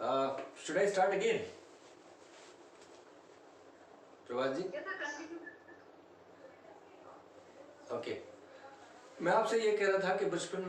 Should I start again? Prabhat ji, okay. मैं आपसे ये कह रहा था कि बचपन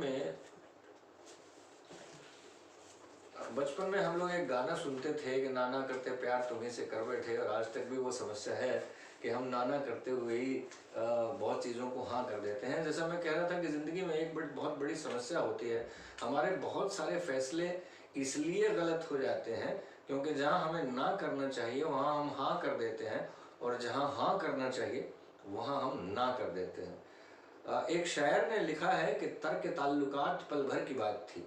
में हम लोग एक गाना सुनते थे कि नाना करते प्यार तुम्हीं से कर बैठे, और आज तक भी वो समस्या है कि हम नाना करते हुए ही बहुत चीज़ों को हाँ कर देते हैं। जैसा मैं कह रहा था कि ज़िंदगी में एक बहुत बड़ी समस्या होती है, हमारे बहुत सारे फैसले इसलिए गलत हो जाते हैं क्योंकि जहाँ हमें ना करना चाहिए वहाँ हम हाँ कर देते हैं, और जहाँ हाँ करना चाहिए वहाँ हम ना कर देते हैं। एक शायर ने लिखा है कि तर्क ताल्लुकात पल भर की बात थी।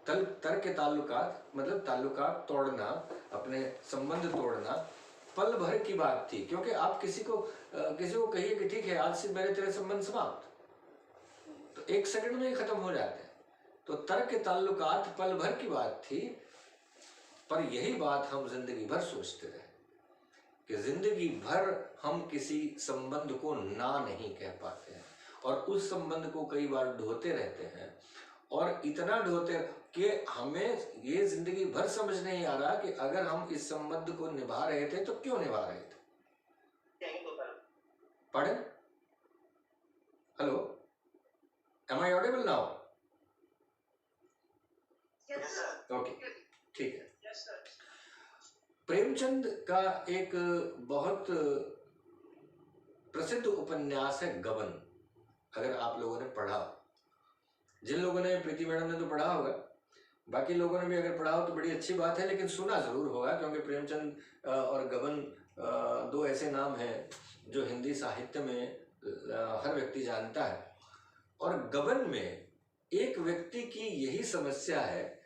तर्क ताल्लुकात मतलब ताल्लुकात तोड़ना, अपने संबंध तोड़ना पल भर की बात थी, क्योंकि आप किसी को कहिए कि ठीक है आज से मेरे तेरे संबंध समाप्त, तो एक सेकंड में ही खत्म हो जाते हैं। तो तर्क ताल्लुकात पल भर की बात थी, पर यही बात हम जिंदगी भर सोचते रहे कि जिंदगी भर हम किसी संबंध को ना नहीं कह पाते हैं, और उस संबंध को कई बार ढोते रहते हैं, और इतना ढोते कि हमें ये जिंदगी भर समझ नहीं आ रहा कि अगर हम इस संबंध को निभा रहे थे तो क्यों निभा रहे थे। पढ़े? Hello, am I audible now? Okay, ठीक है। प्रेमचंद का एक बहुत प्रसिद्ध उपन्यास है गबन। अगर आप लोगों ने पढ़ा, जिन लोगों ने, प्रीति मैडम ने तो पढ़ा होगा, बाकी लोगों ने भी अगर पढ़ा हो तो बड़ी अच्छी बात है, लेकिन सुना जरूर होगा, क्योंकि प्रेमचंद और गबन दो ऐसे नाम हैं जो हिंदी साहित्य में हर व्यक्ति जानता है। और गबन में एक व्यक्ति की यही समस्या है।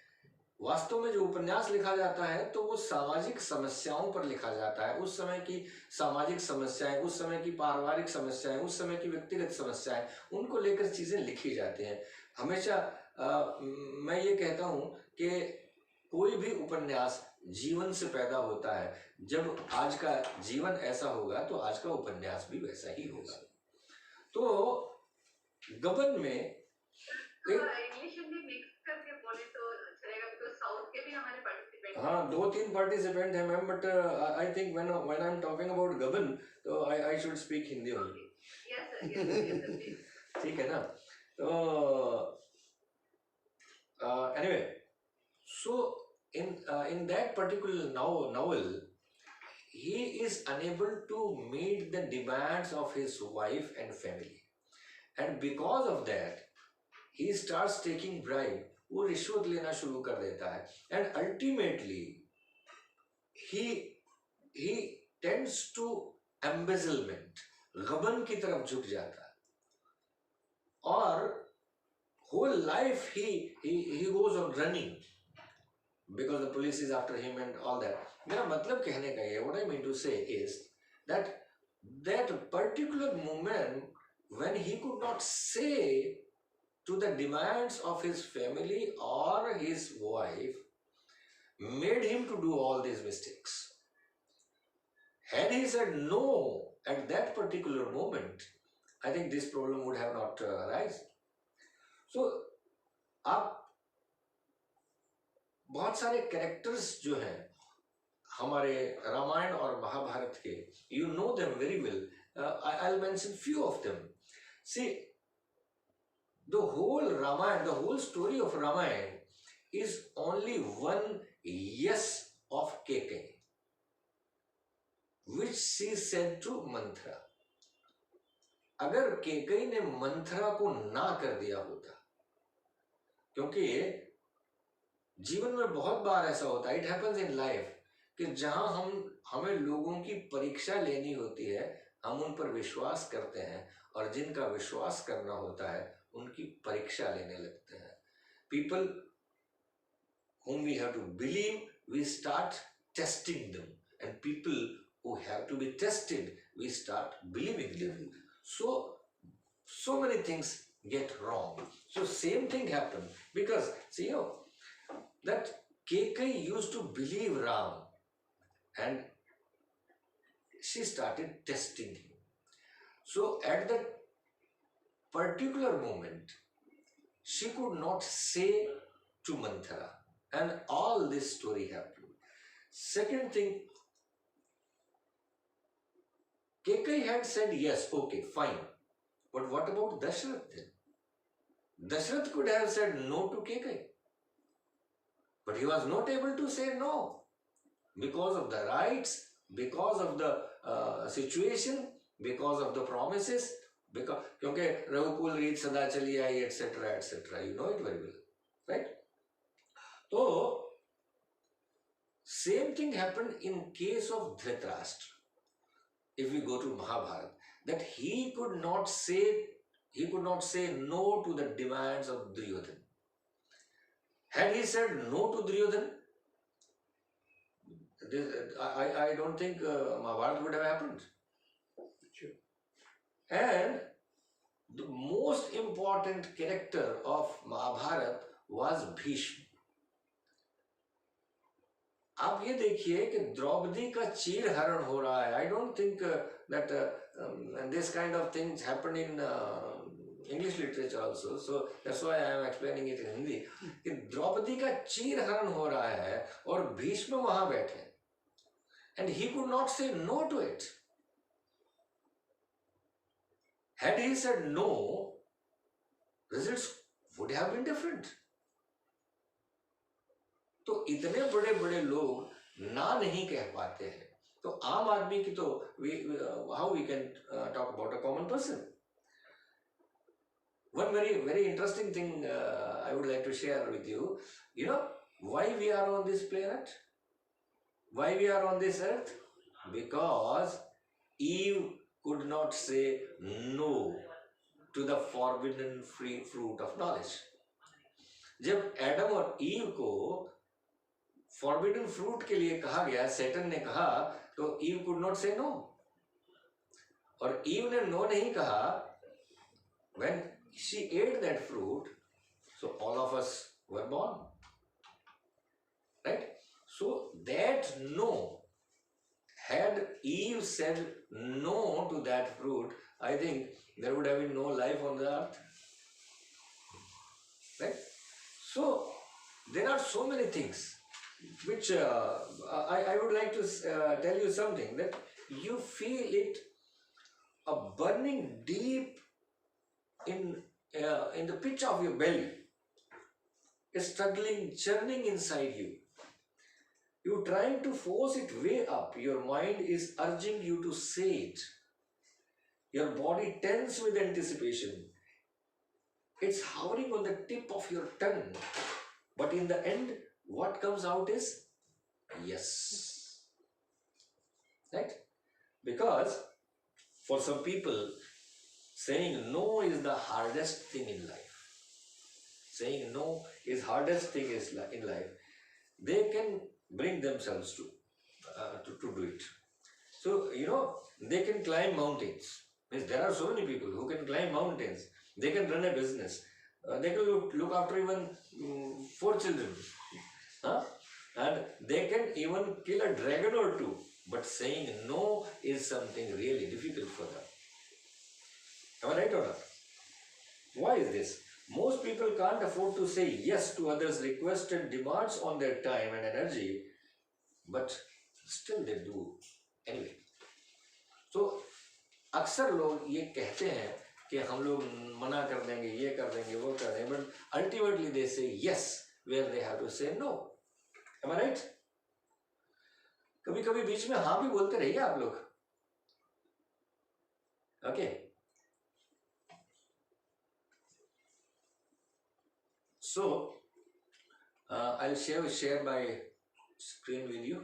वास्तव में जो उपन्यास लिखा जाता है तो वो सामाजिक समस्याओं पर लिखा जाता है, उस समय की सामाजिक समस्याएं, उस समय की पारिवारिक समस्याएं, उस समय की व्यक्तिगत समस्याएं, उनको लेकर चीजें लिखी जाती हैं। हमेशा मैं ये कहता हूं कि कोई भी उपन्यास जीवन से पैदा होता है। जब आज का जीवन ऐसा होगा तो आज का उपन्यास भी वैसा ही होगा। तो गबन में इंग्लिश हिंदी मिक्स करके बोले तो चलेगा, बिकॉज़ साउथ के भी हमारे पार्टिसिपेंट, हाँ, 2-3 पार्टिसिपेंट हैं ma'am, but I think when I am talking about गबन तो I should speak Hindi only. Yes sir, ठीक है ना? तो anyway, so in that particular novel he is unable to meet the demands of his wife and family, and because of that he starts taking bribe, वो रिश्वत लेना शुरू कर देता है, and ultimately he tends to embezzlement, गबन की तरफ झुक जाता है, और whole life he goes on running because the police is after him and all that. मेरा मतलब कहने का ये, what I mean to say is that particular moment when he could not say to the demands of his family or his wife made him to do all these mistakes. Had he said no at that particular moment, I think this problem would have not arisen. So आप बहुत सारे characters जो हैं हमारे रामायण और महाभारत के, you know them very well. I'll mention few of them. See, the whole Ramayana, the whole story of Ramayana is only one yes of Kekai, which she said to Manthra. अगर केकई ने मंथरा को ना कर दिया होता, क्योंकि जीवन में बहुत बार ऐसा होता है, इट हैपेंस इन लाइफ, कि जहां हमें लोगों की परीक्षा लेनी होती है, हम उन पर विश्वास करते हैं, और जिनका विश्वास करना होता है उनकी परीक्षा लेने लगते हैं। People whom we have to believe, we start testing them, and people who have to be tested, we start believing them. So many things get wrong. So same thing happened, because see, that Kekai used to believe Ram, and she started testing him. So at that particular moment, she could not say to Manthara, And all this story happened. Second thing, Kekai had said yes, okay, fine. But what about Dashrath then? Dashrath could have said no to Kekai. But he was not able to say no because of the rights, because of the situation, because of the promises, because क्योंकि रघुकुल रीत सदा चली आई etc etc, you know it very well, right? So same thing happened in case of Dhritarashtra. If we go to Mahabharata, that he could not say no to the demands of Duryodhana. Had he said no to Duryodhana, I don't think Mahabharata would have happened. Sure. And the most important character of Mahabharata was Bhishma. आप ये देखिए कि द्रौपदी का चीर हरण हो रहा है. I don't think that this kind of things happen in English literature also. So that's why I am explaining it in Hindi. कि द्रौपदी का चीर हरण हो रहा है और भीष्म वहां बैठे. And he could not say no to it. Had he said no, results would have been different. तो इतने बड़े बड़े लोग ना नहीं कह पाते हैं. तो आम आदमी की तो how we can talk about a common person. One very interesting thing I would like to share with you. You know why we are on this planet? Why we are on this earth? Because Eve could not say no to the forbidden free fruit of knowledge. जब Adam और Eve को forbidden fruit के लिए कहा गया, Satan ने कहा, तो Eve could not say no. और ईव ने नो नहीं कहा. When she ate that fruit, so all of us were born, right? So that no, had Eve said no to that fruit, I think there would have been no life on the earth, right? So there are so many things which I would like to tell you something, that you feel it burning deep in the pitch of your belly, struggling, churning inside you. You're trying to force it way up. Your mind is urging you to say it. Your body tense with anticipation. It's hovering on the tip of your tongue. But in the end, what comes out is yes. Right? Because for some people, saying no is the hardest thing in life. Saying no is hardest thing in life. They can bring themselves to do it. So, you know, they can climb mountains. Means there are so many people who can climb mountains. They can run a business. They can look after even 4 children. And they can even kill a dragon or 2. But saying no is something really difficult for them. Am I right or not? Why is this? Most people can't afford to say yes to others' requests and demands on their time and energy, but still they do anyway. So, अक्सर लोग ये कहते हैं कि हम लोग मना कर देंगे, ये कर देंगे, वो कर देंगे, but ultimately they say yes where they have to say no. Am I right? कभी कभी बीच में हाँ भी बोलते रहिए आप लोग. Okay. So, I'll share my screen with you.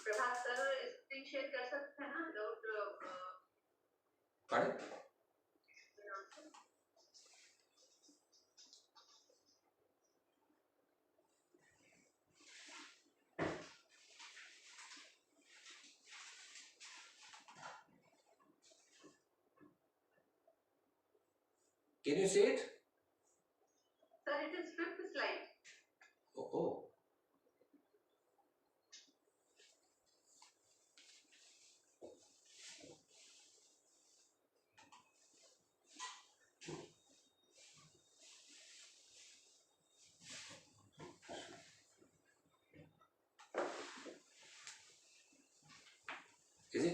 Prabhat sir screen share कर सकते हैं ना without Pardon? Can you see it? Sir, it is 5th slide. Oh.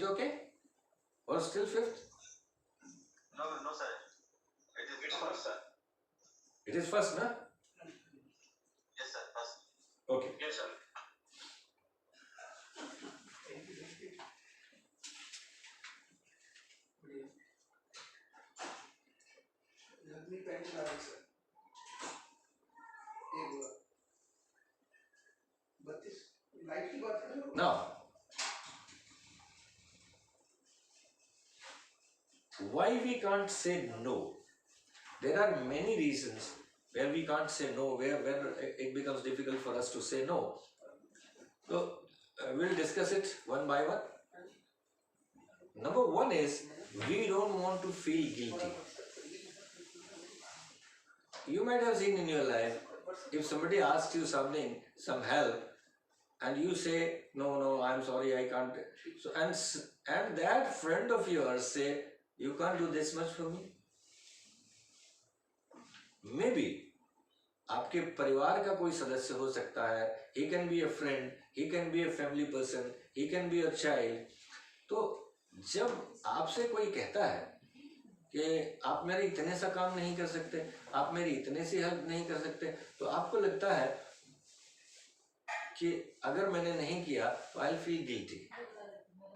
it okay? Or still fifth? No, no, sir. It's first, sir. It is first, na? Yes, sir. First. Okay. Yes, sir. Now, why we can't say no? There are many reasons where we can't say no, where it becomes difficult for us to say no. So, we'll discuss it one by one. Number one is, we don't want to feel guilty. You might have seen in your life, if somebody asks you something, some help, and you say, no, I'm sorry, I can't. So, and that friend of yours say, you can't do this much for me. Maybe आपके परिवार का कोई सदस्य हो सकता है. He can be a friend, he can be a family person, he can be a child. तो जब आपसे कोई कहता है कि आप मेरे इतने सा काम नहीं कर सकते, आप मेरी इतने सी हेल्प नहीं कर सकते, तो आपको लगता है कि अगर मैंने नहीं किया तो I feel guilty.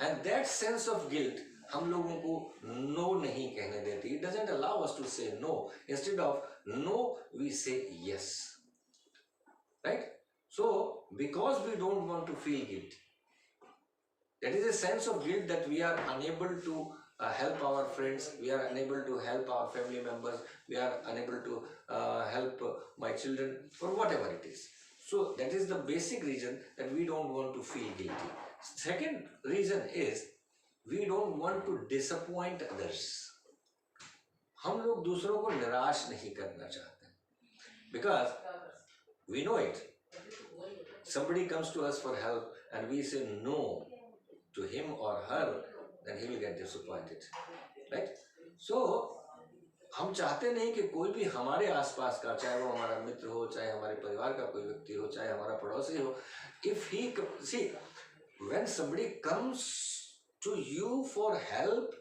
And that sense of guilt हम लोगों को नो नहीं कहने देती. It doesn't allow us to say no. Instead of no we say yes. Right? So because we don't want to feel guilt, that is a sense of guilt that we are unable to help our friends, we are unable to help our family members, we are unable to help my children, or whatever it is. So that is the basic reason that we don't want to feel guilty. Second reason is we don't want to disappoint others. हम लोग दूसरों को निराश नहीं करना चाहते, because we know it. Somebody comes to us for help and we say no to him or her, then he will get disappointed, right? So हम चाहते नहीं कि कोई भी हमारे आसपास का, चाहे वो हमारा मित्र हो, चाहे हमारे परिवार का कोई व्यक्ति हो, चाहे हमारा पड़ोसी हो, if he see when somebody comes to you for help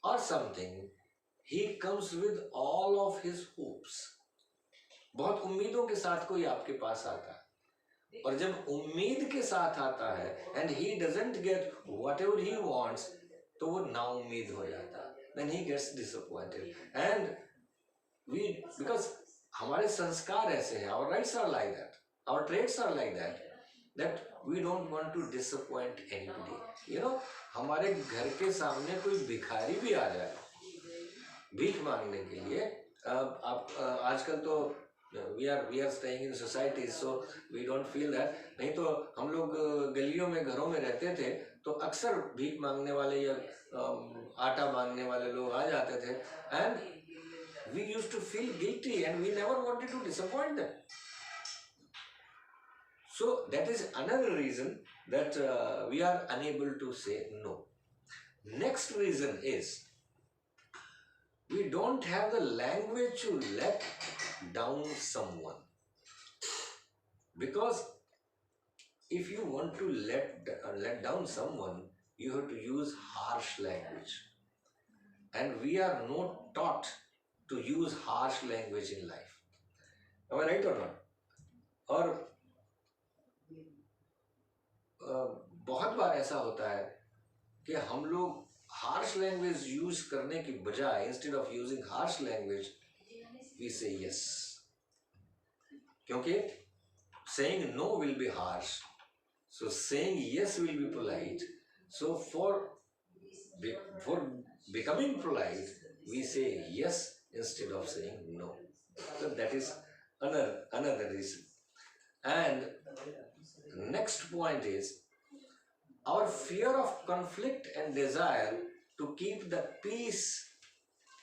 or something, he comes with all of his hopes. बहुत उम्मीदों के साथ कोई आपके पास आता है, और जब उम्मीद के साथ आता है and he doesn't get whatever he wants, तो वो नाउम्मीद हो जाता है. Then he gets disappointed. And we, because हमारे संस्कार ऐसे हैं, our rights are like that, our traits are like that, that we don't want to disappoint anybody. You know, हमारे घर के सामने कोई भिखारी भी आ जाए भीख मांगने के लिए, आप आजकल तो we are staying in society, so we don't feel that. नहीं तो हम लोग गलियों में, घरों में रहते थे, तो अक्सर भीख मांगने वाले या आटा मांगने वाले लोग आ जाते थे, and we used to feel guilty and we never wanted to disappoint them. So that is another reason that we are unable to say no. Next reason is we don't have the language to let down someone. Because if you want to let down someone, you have to use harsh language, and we are not taught to use harsh language in life. Am I right or not? और बहुत बार ऐसा होता है कि हम लोग harsh language use करने की बजाय, instead of using harsh language, we say yes. क्योंकि saying no will be harsh, so saying yes will be polite. So for becoming polite, we say yes instead of saying no. So that is another reason. And next point is our fear of conflict and desire to keep the peace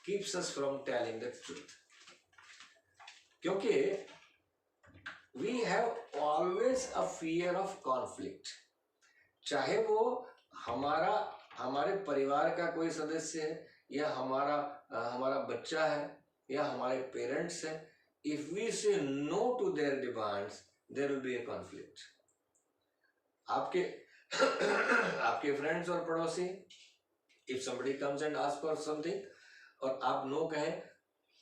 keeps us from telling the truth. क्योंकि we have always a fear of conflict. चाहे वो हमारे परिवार का कोई सदस्य है, या हमारा बच्चा है, या हमारे पेरेंट्स हैं, if we say no to their demands, there will be a conflict. आपके फ्रेंड्स और पड़ोसी, if somebody comes and asks for something और आप नो कहें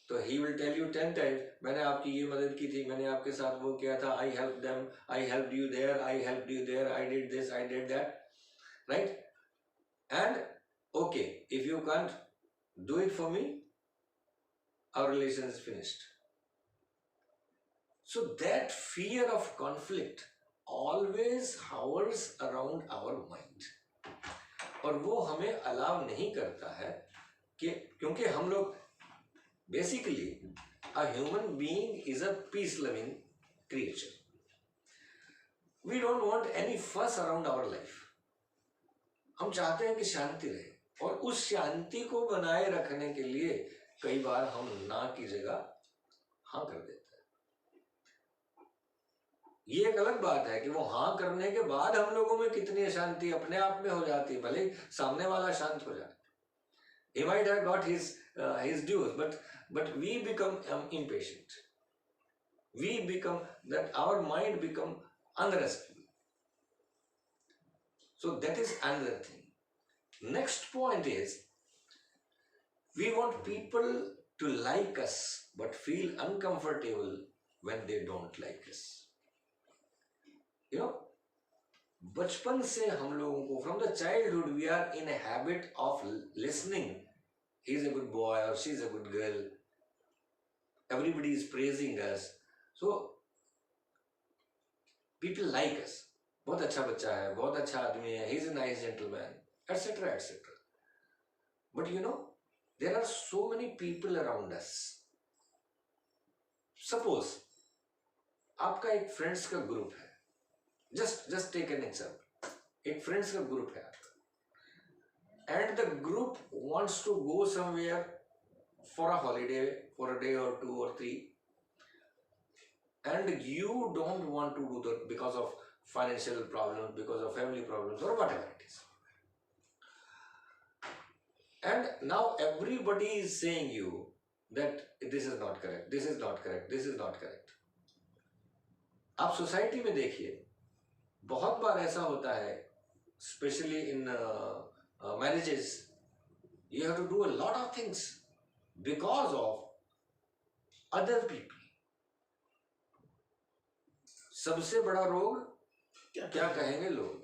तो he will tell you 10 times, मैंने आपकी ये मदद की थी, मैंने आपके साथ वो किया था, I helped them, I helped you there, I helped you there, I did this, I did that, right? And okay, if you can't do it for me, our relation is finished. So that fear of conflict always hovers around our mind, और वो हमें allow नहीं करता है कि, क्योंकि हम लोग basically a human being is a peace loving creature. We don't want any fuss around our life. हम चाहते हैं कि शांति रहे, और उस शांति को बनाए रखने के लिए कई बार हम ना की जगह हाँ कर देते हैं। ये एक अलग बात है कि वो हाँ करने के बाद हम लोगों में कितनी अशांति अपने आप में हो जाती है, भले सामने वाला शांत हो जाए। He might have got his dues, but we become impatient. We become that, our mind become unrestful. So that is another thing. Next point is, we want people to like us but feel uncomfortable when they don't like us. You know, बचपन से हम लोगों को, from the childhood, we are in a habit of listening. He's a good boy or she's a good girl. Everybody is praising us. So people like us. बहुत अच्छा बच्चा है, बहुत अच्छा आदमी है, he's a nice gentleman, etc., etc. But you know, there are so many people around us. Suppose आपका एक फ्रेंड्स का ग्रुप है, just take an example. एक फ्रेंड्स का ग्रुप है आपका, and the group wants to go somewhere for a holiday, for a day or 2 or 3, and you don't want to do that because of financial problems, because of family problems, or whatever it is. And now everybody is saying you that this is not correct, this is not correct, this is not correct. आप society में देखिए, बहुत बार ऐसा होता है, especially in marriages, you have to do a lot of things because of other people. सबसे बड़ा रोग क्या कहेंगे लोग?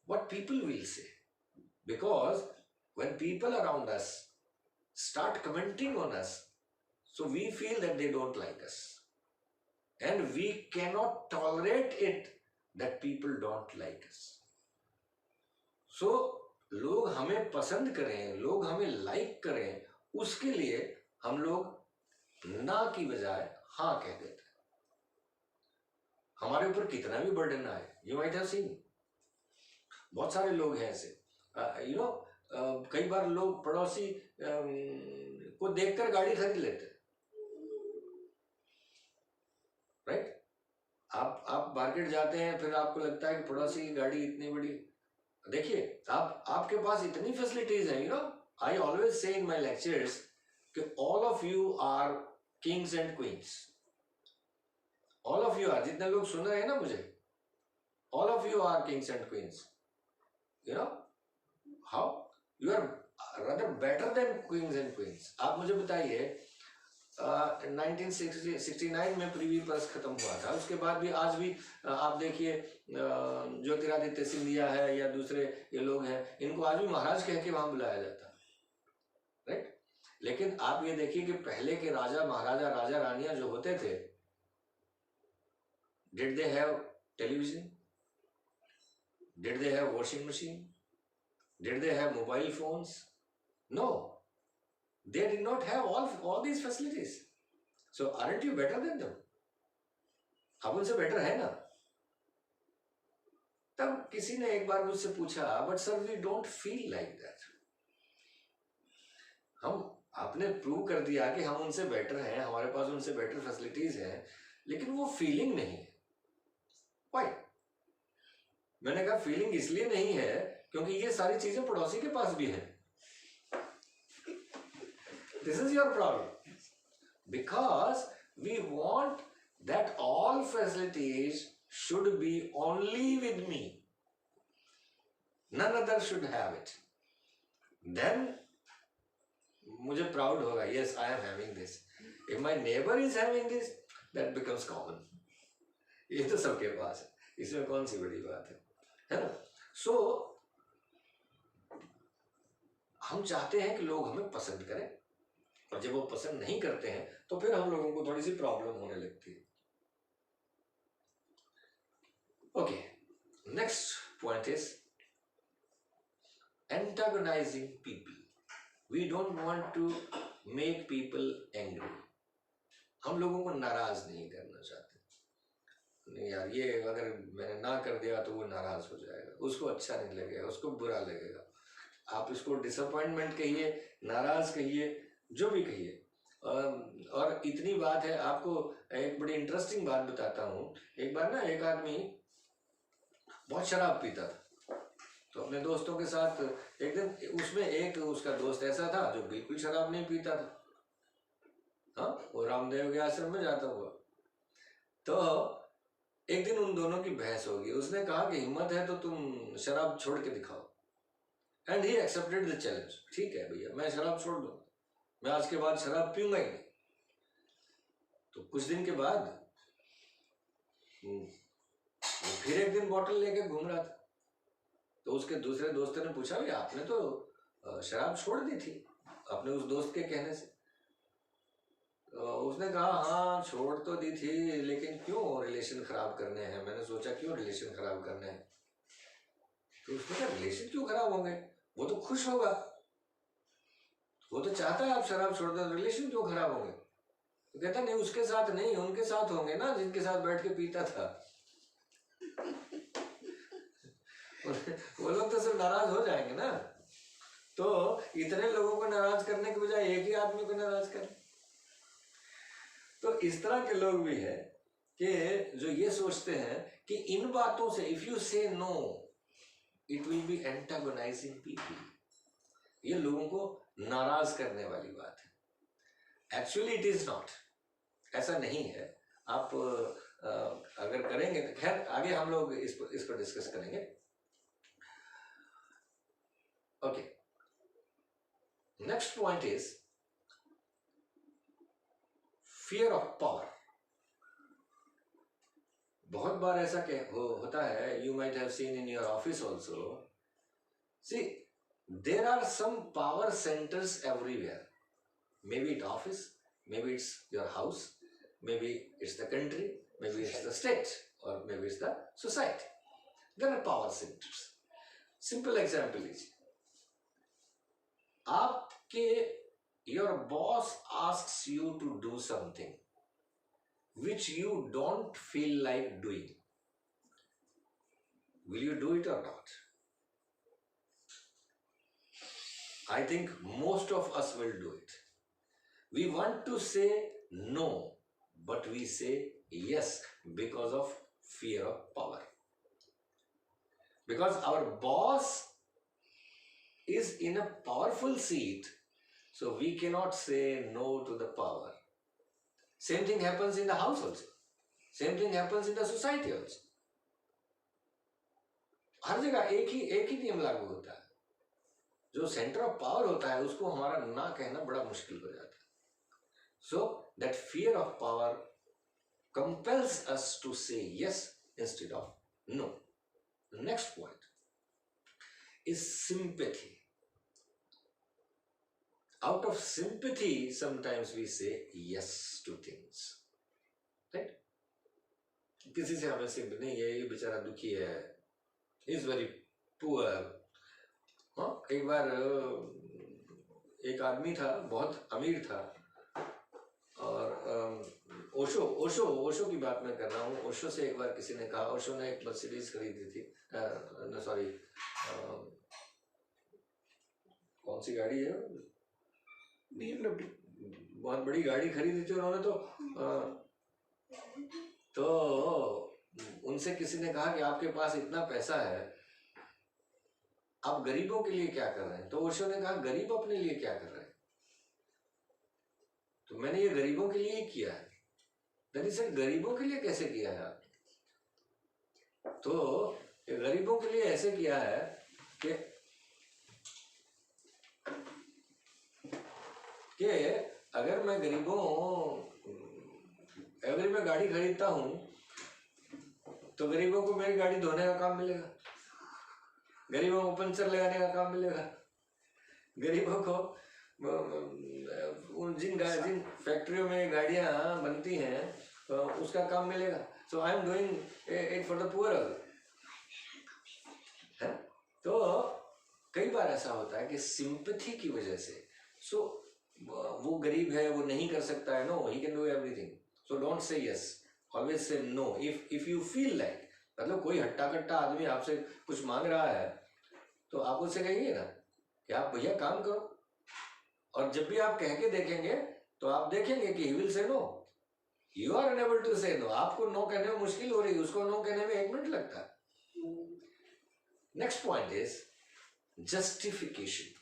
What people will say. Because when people around us start commenting on us, so we feel that they don't like us. And we cannot tolerate it that people don't like us. So, लोग हमें पसंद करें, लोग हमें like करें, उसके लिए हम लोग ना की बजाय हाँ कह देते हैं। हमारे ऊपर कितना भी बर्डन आए, you might have seen, बहुत सारे लोग हैं ऐसे, you know, कई बार लोग पड़ोसी को देखकर गाड़ी खरीद लेते हैं, राइट? आप मार्केट जाते हैं, फिर आपको लगता है कि पड़ोसी की गाड़ी इतनी बड़ी, देखिए आपके पास इतनी फैसिलिटीज हैं, you know, I always say in my lectures कि all of you are kings and queens. All of you are, जितने लोग सुन रहे हैं ना मुझे, all of you are kings and queens. You know how you are rather better than kings and queens. आप मुझे बताइए, 1969 में प्रीवी पर्स खत्म हुआ था, उसके बाद भी आज भी आप देखिए ज्योतिरादित्य सिंधिया है या दूसरे ये लोग हैं, इनको आज भी महाराज कह के वहां बुलाया जाता है, राइट? लेकिन आप ये देखिए कि पहले के राजा महाराजा राजा रानियां जो होते थे, did they have television? Did they have washing machine? Did they have mobile phones? No, they did not have all these facilities. So aren't you better than them? आप उनसे बेटर है ना? तब किसी ने एक बार मुझसे पूछा, but sir we don't feel like that. आपने प्रूव कर दिया कि हम उनसे बेटर हैं, हमारे पास उनसे बेटर फैसिलिटीज हैं, लेकिन वो फीलिंग नहीं है। Why? मैंने कहा फीलिंग इसलिए नहीं है क्योंकि ये सारी चीजें पड़ोसी के पास भी हैं। This is your problem. Because we want that all facilities should be only with me. none other should have it, then मुझे प्राउड होगा, yes I am having this. If my neighbor is having this, that becomes common. ये तो सबके पास है, इसमें कौन सी बड़ी बात है ना? सो हम चाहते हैं कि लोग हमें पसंद करें, और जब वो पसंद नहीं करते हैं तो फिर हम लोगों को थोड़ी सी प्रॉब्लम होने लगती है. Okay, next point is antagonizing people. We don't want to make people angry. हम लोगों को नाराज नहीं करना चाहते. नहीं यार, ये अगर मैंने ना कर दिया तो वो नाराज हो जाएगा, उसको अच्छा नहीं लगेगा, उसको बुरा लगेगा. आप इसको डिसअपॉइंटमेंट कहिए, नाराज कहिए, जो भी कहिए. और इतनी बात है, आपको एक बड़ी इंटरेस्टिंग बात बताता हूँ. एक बार ना एक आदमी बहुत शराब पीता था, तो अपने दोस्तों के साथ एक दिन, उसमें एक उसका दोस्त ऐसा था जो बिल्कुल शराब नहीं पीता था. हाँ, वो रामदेव के आश्रम में जाता हुआ. तो एक दिन उन दोनों की बहस होगी. उसने कहा कि हिम्मत है तो तुम शराब छोड़ के दिखाओ. And he accepted the challenge. ठीक है भैया, मैं शराब छोड़ दूंगा, मैं आज के बाद शराब पीऊंगा ही नहीं. तो कुछ दिन के बाद वो फिर एक दिन बॉटल लेके घूम रहा था. तो उसके दूसरे दोस्तों ने पूछा, भाई आपने तो शराब छोड़ दी थी अपने उस दोस्त के कहने से. उसने कहा, हाँ छोड़ तो दी थी, लेकिन क्यों रिलेशन खराब करने हैं, मैंने सोचा क्यों रिलेशन खराब करने हैं. तो उसने कहा, रिलेशन क्यों खराब होंगे, वो तो खुश होगा, वो तो चाहता है आप शराब छोड़ दो, रिलेशन क्यों खराब होंगे. तो कहता, नहीं उसके साथ नहीं, उनके साथ होंगे ना जिनके साथ बैठ के पीता था. वो लोग तो सब नाराज हो जाएंगे ना. तो इतने लोगों को नाराज करने के बजाय एक ही आदमी को नाराज करें. तो इस तरह के लोग भी हैं कि जो ये सोचते हैं कि इन बातों से, if you say no it will be antagonising people, ये लोगों को नाराज करने वाली बात है. एक्चुअली इट इज नॉट, ऐसा नहीं है. आप अगर करेंगे तो खैर आगे हम लोग इस पर डिस्कस करेंगे. Okay, next point is fear of power. बहुत बार ऐसा होता है, you might have seen in your office also. See, there are some power centers everywhere. Maybe it's office, maybe it's your house, maybe it's the country, maybe it's the state, or maybe it's the society. There are power centers. Simple example is, आपके your boss asks you to do something which you don't feel like doing. Will you do it or not? I think most of us will do it. We want to say no, but we say yes because of fear of power. Because our boss is in a powerful seat, so we cannot say no to the power. Same thing happens in the house also. Same thing happens in the society also. हर जगह एक ही नियम लागू होता है. जो centre of power होता है उसको हमारा ना कहना बड़ा मुश्किल हो जाता है. So that fear of power compels us to say yes instead of no. The next point is sympathy. Out of sympathy, sometimes we say yes to things. Right? किसी से हमें sympathy नहीं है, ये बेचारा दुखी है, he is very poor. हाँ, एक बार एक आदमी था, बहुत अमीर था, और ओशो की बात मैं कर रहा हूँ. ओशो से एक बार किसी ने कहा, ओशो ने एक मर्सिडीज खरीदी थी, सॉरी कौन सी गाड़ी है, बहुत बड़ी गाड़ी खरीदी थी उन्होंने. तो उनसे किसी ने कहा कि आपके पास इतना पैसा है, आप गरीबों के लिए क्या कर रहे हैं. तो ओशो ने कहा, गरीब अपने लिए क्या कर रहे हैं, तो मैंने ये गरीबों के लिए ही किया है. दनी सर, गरीबों के लिए कैसे किया है आपने? तो ये गरीबों के लिए ऐसे किया है कि अगर मैं गरीबों एवरी में गाड़ी खरीदता हूं तो गरीबों को मेरी गाड़ी धोने का काम मिलेगा, गरीबों को पंचर लगाने का काम मिलेगा, गरीबों को जिन फैक्ट्रियों में गाड़ियां बनती हैं उसका काम मिलेगा. So I am doing it for the poor. तो कई बार ऐसा होता है कि सिंपैथी की वजह से वो गरीब है, वो नहीं कर सकता है. No, he can do everything. So don't say yes, always say no. If you feel like, मतलब कोई हट्टा कट्टा आदमी आपसे कुछ मांग रहा है तो आप उससे कहिए ना कि आप भैया काम करो. और जब भी आप कह के देखेंगे तो आप देखेंगे कि he will say no. You are unable to say no. आपको नो कहने में मुश्किल हो रही है, उसको नो कहने में 1 मिनट लगता है. Next point is justification.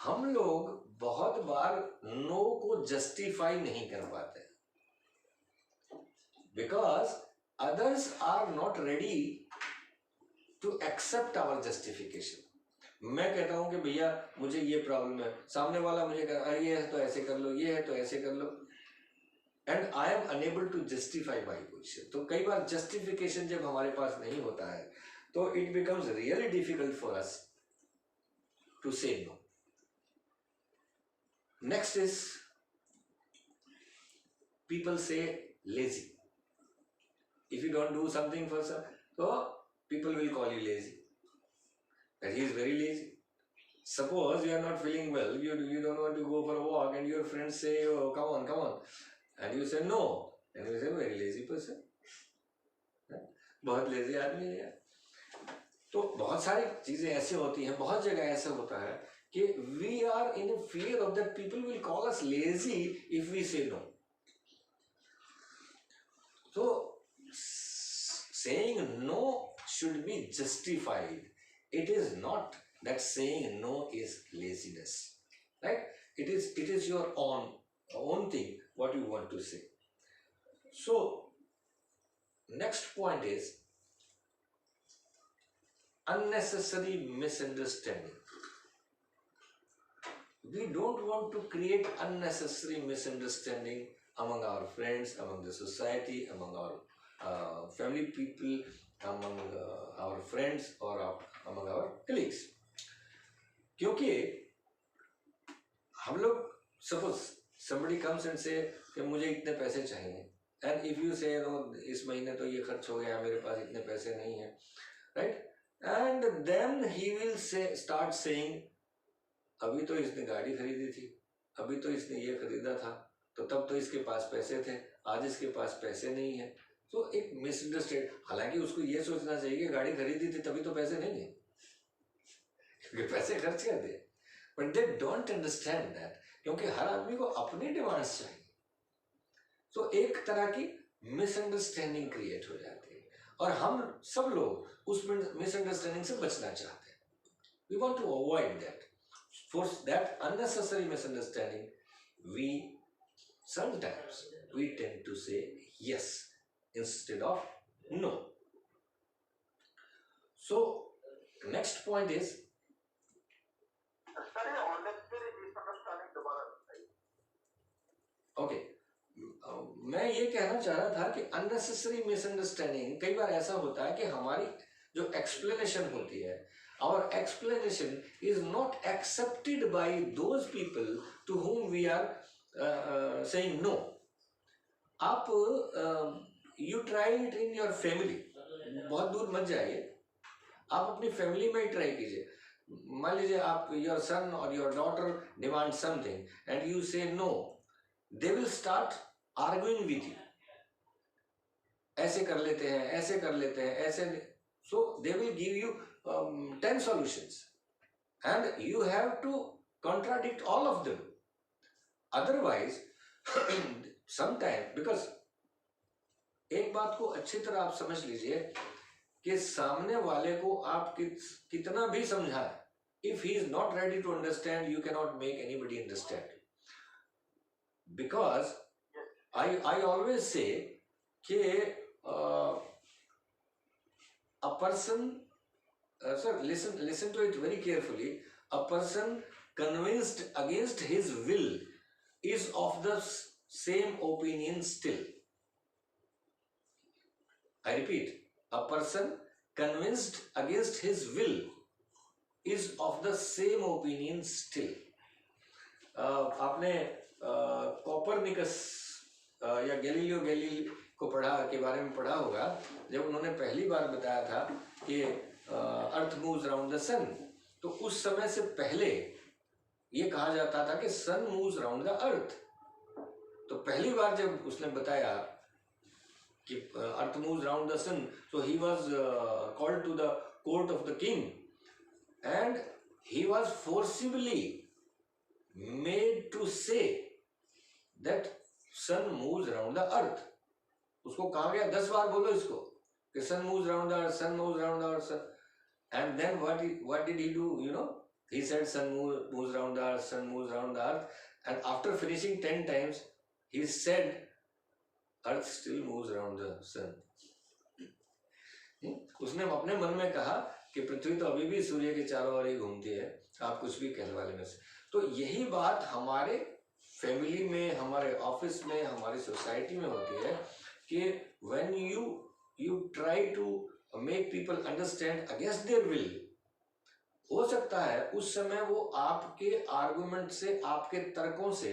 हम लोग बहुत बार नो को जस्टिफाई नहीं कर पाते because others are not ready to accept our justification. मैं कहता हूं कि भैया मुझे ये प्रॉब्लम है, सामने वाला मुझे ये है तो ऐसे कर लो, ये है तो ऐसे कर लो, and I am unable to justify my position. तो कई बार जस्टिफिकेशन जब हमारे पास नहीं होता है तो it becomes really difficult for us to say no. Next is people say lazy. If you don't do something for some, so people will call you lazy. That he is very lazy. Suppose you are not feeling well, you don't want to go for a walk, and your friends say, "Oh, come on," and you say no, and you say very lazy person. बहुत lazy आदमी है. तो बहुत सारी चीजें ऐसे होती हैं, बहुत जगह ऐसा होता है कि we are in a fear of that people will call us lazy if we say no. So saying no should be justified. It is not that saying no is laziness, right? It is your own thing what you want to say. So next point is unnecessary misunderstanding. We don't want to create unnecessary misunderstanding among our friends, among the society, among our family people, among our friends or among our colleagues. क्योंकि हम लोग suppose somebody comes and say कि मुझे इतने पैसे चाहिए, and if you say no, इस महीने तो ये खर्च हो गया, मेरे पास इतने पैसे नहीं है, right? And then he will start saying अभी तो इसने गाड़ी खरीदी थी, अभी तो इसने ये खरीदा था, तो तब तो इसके पास पैसे थे, आज इसके पास पैसे नहीं है. तो एक मिसअंडरस्टैंड. हालांकि उसको ये सोचना चाहिए कि गाड़ी खरीदी थी तभी तो पैसे नहीं है, क्योंकि पैसे खर्च कर दिए. But they don't understand that, क्योंकि हर आदमी को अपनी डिमांड्स चाहिए. तो एक तरह की मिसअंडरस्टैंडिंग क्रिएट हो जाती है और हम सब लोग उस मिसअंडरस्टैंडिंग से बचना चाहते हैं. We want to avoid that. For that unnecessary misunderstanding sometimes we tend to say yes instead of no. So next point is okay. मैं ये कहना चाह रहा था कि unnecessary misunderstanding कई बार ऐसा होता है कि हमारी जो explanation होती है, our explanation is not accepted by those people to whom we are saying no. आप you try it in your family. बहुत दूर मत जाइए, आप अपनी फैमिली में ही ट्राई कीजिए. मान लीजिए आप your son or your daughter demand something and you say no, they will start arguing with you. ऐसे कर लेते हैं, ऐसे कर लेते हैं, ऐसे. So they will give you 10 solutions and you have to contradict all of them. Otherwise sometimes, because एक बात को अच्छी तरह आप समझ लीजिए कि सामने वाले को आप कितना भी समझाएं, if he is not ready to understand, you cannot make anybody understand. Because I always say कि a person sir, listen to it very carefully. A person convinced against his will is of the same opinion still. I repeat, a person convinced against his will is of the same opinion still. आपने Copernicus या Galileo Galilei को के बारे में पढ़ा होगा, जब उन्होंने पहली बार बताया था कि अर्थ मूव्स अराउंड द सन, तो उस समय से पहले ये कहा जाता था कि sun moves around the earth. तो पहली बार जब उसने बताया कि earth moves around the sun, so he was called to the court of the king and he was forcibly made to say that sun moves around the earth. उसको कहा गया 10 बार बोलो इसको कि sun moves around the earth, sun moves around the earth, and then what did he do? You know, he said sun moves around the earth, sun moves around the earth, and after finishing 10 times he said earth still moves around the sun. उसने अपने मन में कहा कि पृथ्वी तो अभी भी सूर्य के चारों ओर ही घूमती है, आप कुछ भी कहने वाले में से। तो यही बात हमारे फैमिली में, हमारे ऑफिस में, हमारी सोसाइटी में होती है कि when you try to make people understand against their will, हो सकता है उस समय वो आपके आर्गुमेंट से, आपके तर्कों से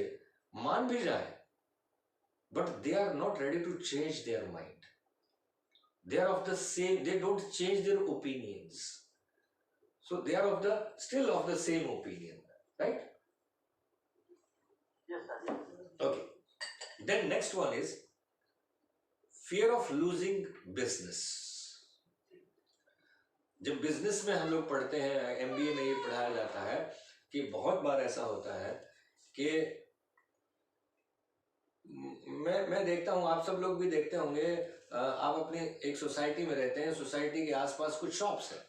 मान भी जाए, but they are not ready to change their mind. They are of the same, they don't change their opinions. So they are still of the same opinion, right? Yes, sir. Okay. Then next one is fear of losing business. जब business में हम लोग पढ़ते हैं, MBA में ये पढ़ाया जाता है कि बहुत बार ऐसा होता है कि मैं देखता हूँ, आप सब लोग भी देखते होंगे, आप अपनी एक सोसाइटी में रहते हैं, सोसाइटी के आसपास कुछ शॉप्स हैं।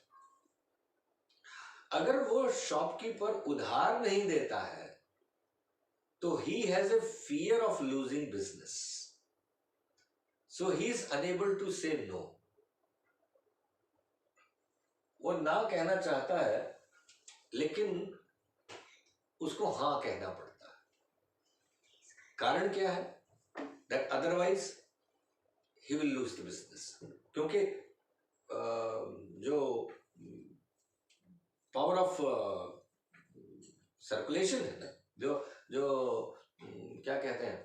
अगर वो शॉपकीपर उधार नहीं देता है तो he has a fear of losing business, so he is unable to say no. वो ना कहना चाहता है लेकिन उसको हाँ कहना पड़ता है। कारण क्या है? That otherwise he will lose the business. क्योंकि जो पावर ऑफ सर्कुलेशन है ना, जो क्या कहते हैं,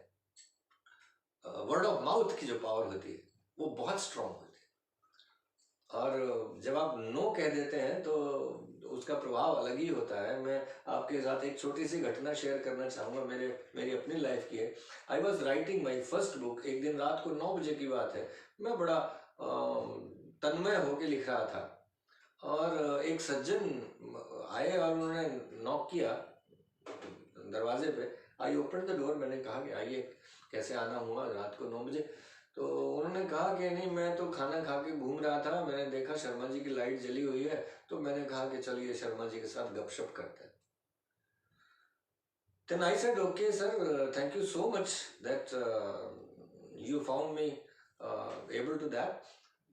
वर्ड ऑफ माउथ की जो पावर होती है वो बहुत स्ट्रांग होती है, और जब आप नो कह देते हैं तो उसका प्रभाव अलग ही होता है। मैं आपके साथ एक छोटी सी घटना शेयर करना चाहूँगा, मेरी अपनी लाइफ की है। I was writing my first book. एक दिन रात को 9 बजे की बात है, मैं बड़ा तन्मय होके लिख रहा था, और एक सज्जन आए और उन्होंने नॉक किया दरवाजे पे। आई ओपन द डोर, मैंने कहा कि आइए, कैसे आना हुआ रात को 9 बजे। तो उन्होंने कहा कि नहीं, मैं तो खाना खा के घूम रहा था, मैंने देखा शर्मा जी की लाइट जली हुई है, तो मैंने कहा कि चलिए शर्मा जी के साथ गपशप करते हैं। Then I said, okay sir, thank you so much that you found me able to that.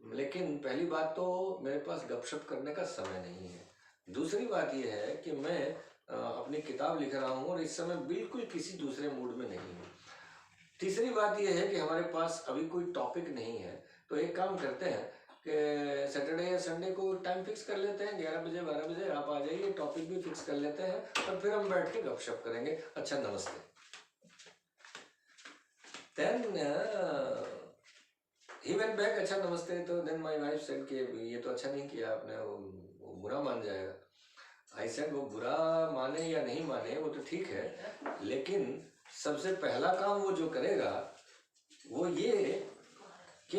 लेकिन पहली बात तो मेरे पास गपशप करने का समय नहीं है। दूसरी बात यह है कि मैं अपनी किताब लिख रहा हूँ और इस समय बिल्कुल किसी दूसरे मूड में नहीं हूँ। तीसरी बात यह है कि हमारे पास अभी कोई टॉपिक नहीं है, तो एक काम करते हैं कि सैटरडे या संडे को टाइम फिक्स कर लेते हैं, 11 बजे 12 बजे आप आ जाइए, टॉपिक भी फिक्स कर लेते हैं और फिर हम बैठ के गपशप करेंगे। अच्छा, नमस्ते। Then he went back, अच्छा नमस्ते। तो then my wife said कि ये तो अच्छा नहीं किया आपने, वो बुरा मान जाएगा। I said वो बुरा माने या नहीं माने वो तो ठीक है, लेकिन सबसे पहला काम वो जो करेगा वो ये कि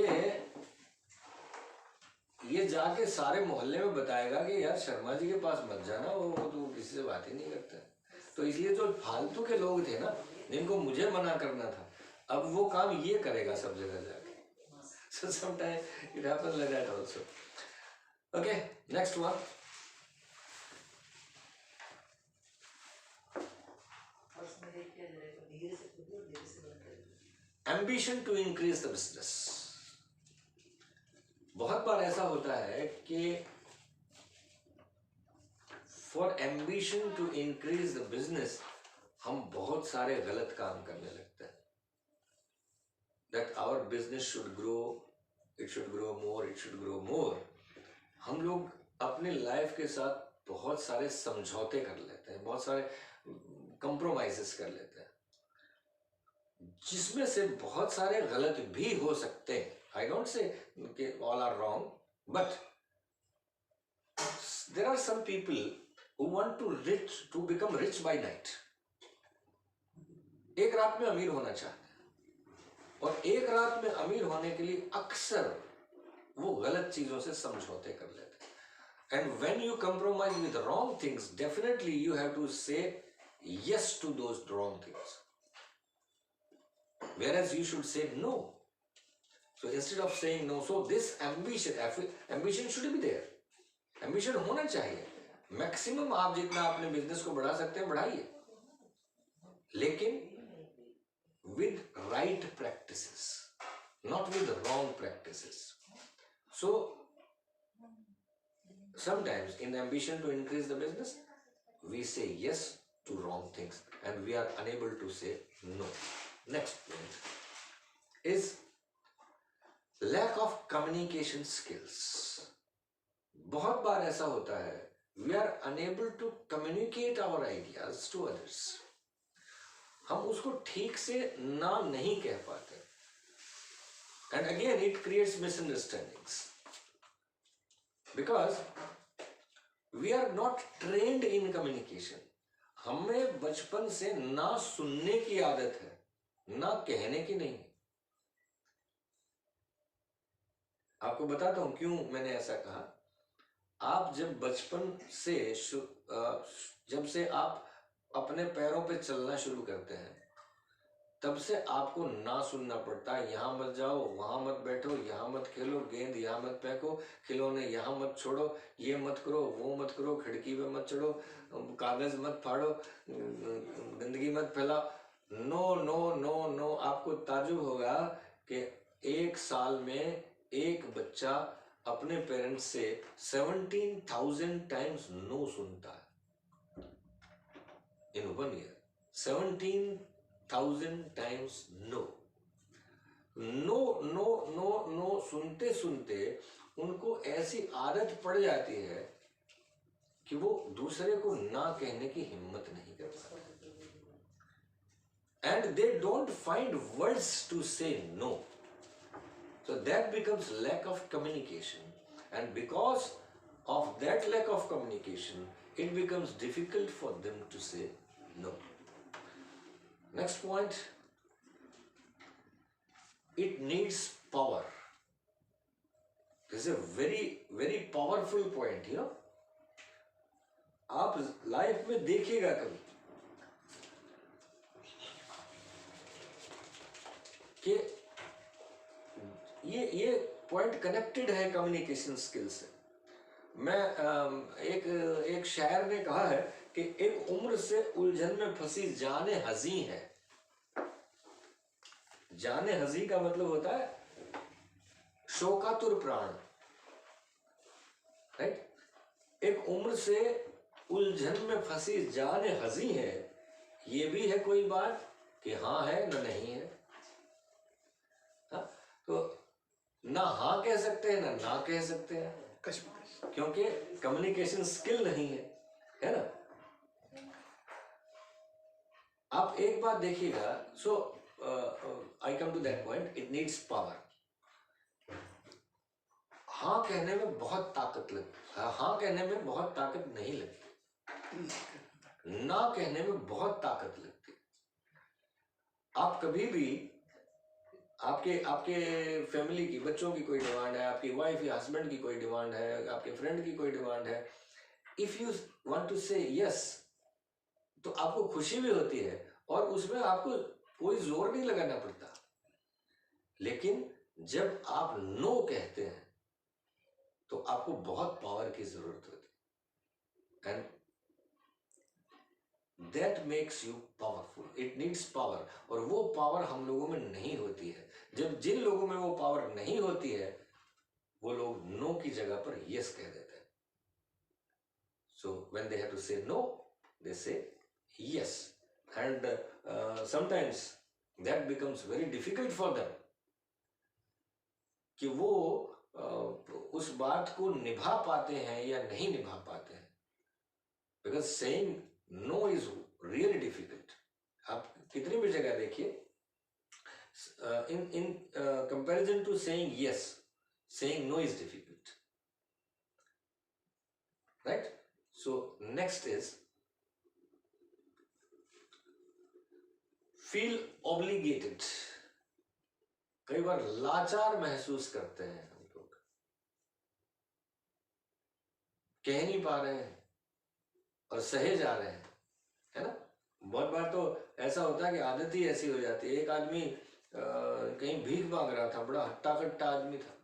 ये जाके सारे मोहल्ले में बताएगा कि यार शर्मा जी के पास मत जाना, वो तो किसी से बात ही नहीं करता। तो इसलिए जो फालतू के लोग थे ना, जिनको मुझे मना करना था, अब वो काम ये करेगा सब जगह जाके। So sometimes it happens like that also. Okay, next one. Ambition to increase the business. बहुत बार ऐसा होता है कि for ambition to increase the business हम बहुत सारे गलत काम करने लगते हैं. That our business should grow, it should grow more, it should grow more. हम लोग अपने लाइफ के साथ बहुत सारे समझौते कर लेते हैं, बहुत सारे कंप्रोमाइजेस कर लेते हैं, जिसमें से बहुत सारे गलत भी हो सकते हैं. I don't say all are wrong, but there are some people who want to become rich by night. एक रात में अमीर होना चाहते हैं, और एक रात में अमीर होने के लिए अक्सर वो गलत चीजों से समझौते कर लेते हैं. And when you compromise with wrong things, definitely you have to say yes to those wrong things, whereas you should say no. So instead of saying no, so this ambition should be there. Ambition होना चाहिए. Maximum आप जितना अपने business को बढ़ा सकते हैं बढ़ाइए, लेकिन with right practices, not with wrong practices. So sometimes in the ambition to increase the business we say yes to wrong things and we are unable to say no. Next point is lack of communication skills. बहुत बार ऐसा होता है, we are unable to communicate our ideas to others. हम उसको ठीक से ना नहीं कह पाते, and again it creates misunderstandings because we are not trained in communication. हमें बचपन से ना सुनने की आदत है, ना कहने की नहीं. आपको बताता हूं क्यों मैंने ऐसा कहा. आप जब बचपन से जब से आप अपने पैरों पे चलना शुरू करते हैं, तब से आपको ना सुनना पड़ता है. यहाँ मत जाओ, वहां मत बैठो, यहाँ मत खेलो, गेंद यहाँ मत फेंको, खिलौने यहाँ मत छोड़ो, ये मत करो, वो मत करो, खिड़की पे मत चढ़ो, कागज मत फाड़ो, गंदगी मत फैलाओ. No no no no. आपको ताज्जुब होगा कि एक साल में एक बच्चा अपने पेरेंट्स से 17,000 टाइम्स नो सुनता है in 1 year. 17,000 times no. No no no no सुनते सुनते उनको ऐसी आदत पड़ जाती है कि वो दूसरे को ना कहने की हिम्मत नहीं कर पाते, and they don't find words to say no. So that becomes lack of communication, and because of that lack of communication, it becomes difficult for them to say no. Next point, it needs power. This is a very very powerful point, you know. आप life में देखिएगा कभी कि ये point connected है communication skill से. मैं एक शायर ने कहा है कि एक उम्र से उलझन में फंसी जाने हजी है. जाने हजी का मतलब होता है शोकातुर प्राण, राइट. एक उम्र से उलझन में फंसी जाने हजी है, ये भी है कोई बात कि हाँ है न नहीं है. तो ना हाँ कह सकते हैं ना कह सकते हैं, क्योंकि कम्युनिकेशन स्किल नहीं है ना. आप एक बात देखिएगा. So I come to that point, it needs power. हाँ कहने में बहुत ताकत लगती, हाँ कहने में बहुत ताकत नहीं लगती, ना कहने में बहुत ताकत लगती. आप कभी भी आपके फैमिली की, बच्चों की कोई डिमांड है, आपकी वाइफ या हस्बैंड की कोई डिमांड है, आपके फ्रेंड की कोई डिमांड है, इफ यू वांट टू से यस, तो आपको खुशी भी होती है और उसमें आपको कोई जोर नहीं लगाना पड़ता. लेकिन जब आप नो कहते हैं तो आपको बहुत पावर की जरूरत होती है, and that makes you powerful. It needs power, और वो पावर हम लोगों में नहीं होती है. जब जिन लोगों में वो पावर नहीं होती है, वो लोग नो की जगह पर यस कह देते हैं. So when they have to say no, they say yes. And sometimes that becomes very difficult for them कि वो उस बात को निभा पाते हैं या नहीं निभा पाते हैं. Because saying no is really difficult. आप कितनी भी जगह देखिए, in comparison to saying yes, saying no is difficult, right? So next is feel obligated. कई बार लाचार महसूस करते हैं हम लोग, कह नहीं पा रहे हैं और सहे जा रहे हैं, है ना. बहुत बार तो ऐसा होता है कि आदत ही ऐसी हो जाती है. एक आदमी कहीं भीख मांग रहा था, बड़ा हट्टा कट्टा आदमी था,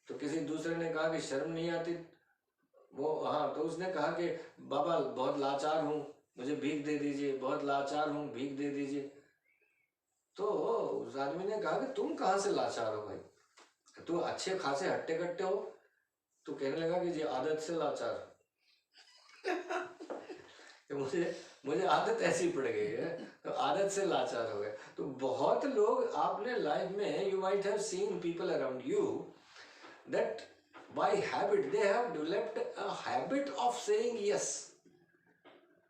तो किसी दूसरे ने कहा कि शर्म नहीं आती वो, हाँ, तो उसने कहा कि बाबा बहुत लाचार हूँ, मुझे भीख दे दीजिए, बहुत लाचार हूँ, भीख दे दीजिए. तो उस आदमी ने कहा कि तुम कहाँ से लाचार हो भाई, तू अच्छे खासे हट्टे कट्टे हो. तो कहने लगा कि जी आदत से लाचार. तो मुझे आदत ऐसी पड़ गई है, तो आदत से लाचार हो गए. तो बहुत लोग आपने लाइफ में, you might have seen people around you that bye habit they have developed a habit of saying yes.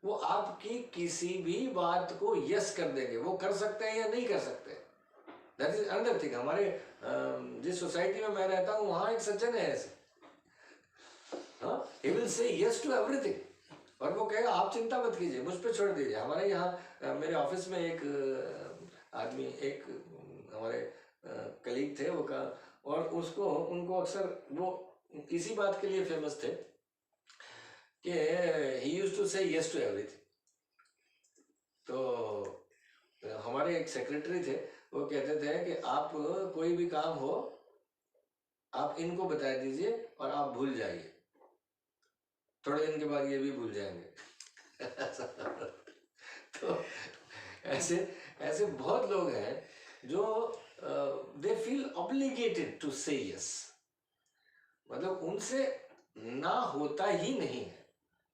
वो आपकी किसी भी बात को यस कर देंगे. वो कर सकते हैं या नहीं कर सकते, दैट इज अनदर थिंग. हमारे जिस सोसाइटी में मैं रहता हूँ वहाँ एक सज्जन है ऐसे, हाँ, he will say yes to everything. और वो कहेगा आप चिंता मत कीजिए, मुझ पे छोड़ दीजिए. हमारे यहाँ मेरे ऑफिस में एक आदमी, एक हमारे कलीग थे, वो का, और उनको अक्सर वो इसी बात के लिए फेमस थे कि he used to say yes to everything. तो हमारे एक सेक्रेटरी थे, वो कहते थे कि आप कोई भी काम हो आप इनको बता दीजिए और आप भूल जाइए, थोड़े दिन के बाद ये भी भूल जाएंगे. तो ऐसे बहुत लोग हैं जो दे फील ऑब्लिगेटेड टू से यस. मतलब उनसे ना होता ही नहीं है,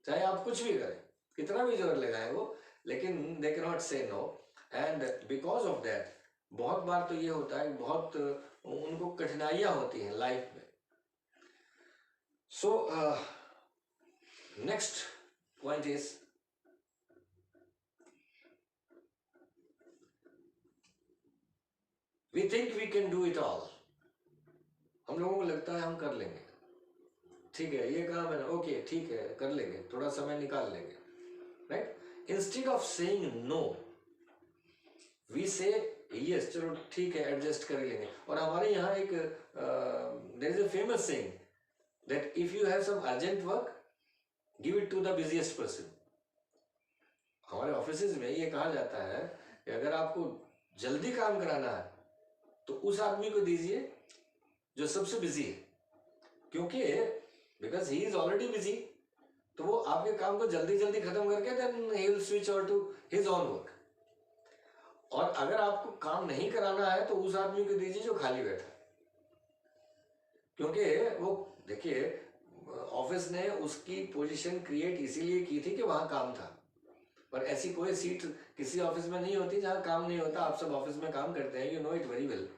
चाहे आप कुछ भी करें, कितना भी जोर लगाए वो, लेकिन they can not say no. And because of that बहुत बार तो ये होता है, बहुत उनको कठिनाइयां होती हैं लाइफ में. सो next point is we think we can do it all. हम लोगों को लगता है हम कर लेंगे, ठीक है ये काम है ना, ओके ठीक है कर लेंगे, थोड़ा समय निकाल लेंगे, right. Instead of saying no we say yes, चलो ठीक है एडजस्ट कर लेंगे. और हमारे यहाँ एक there is a famous saying that if you have some urgent work give it to the busiest person. हमारे ऑफिसेज में ये कहा जाता है कि अगर आपको जल्दी काम कराना है तो उस आदमी को दीजिए जो सबसे बिजी है, क्योंकि because he is already busy, तो वो आपके काम को जल्दी जल्दी खत्म करके then he will switch over to his own work. और अगर आपको काम नहीं कराना है तो उस आदमी को दीजिए जो खाली बैठा है, क्योंकि वो देखिए ऑफिस ने उसकी पोजीशन क्रिएट इसीलिए की थी कि वहां काम था, पर ऐसी कोई सीट किसी ऑफिस में नहीं होती जहां काम नहीं होता. आप सब ऑफिस में काम करते हैं, you know it very well,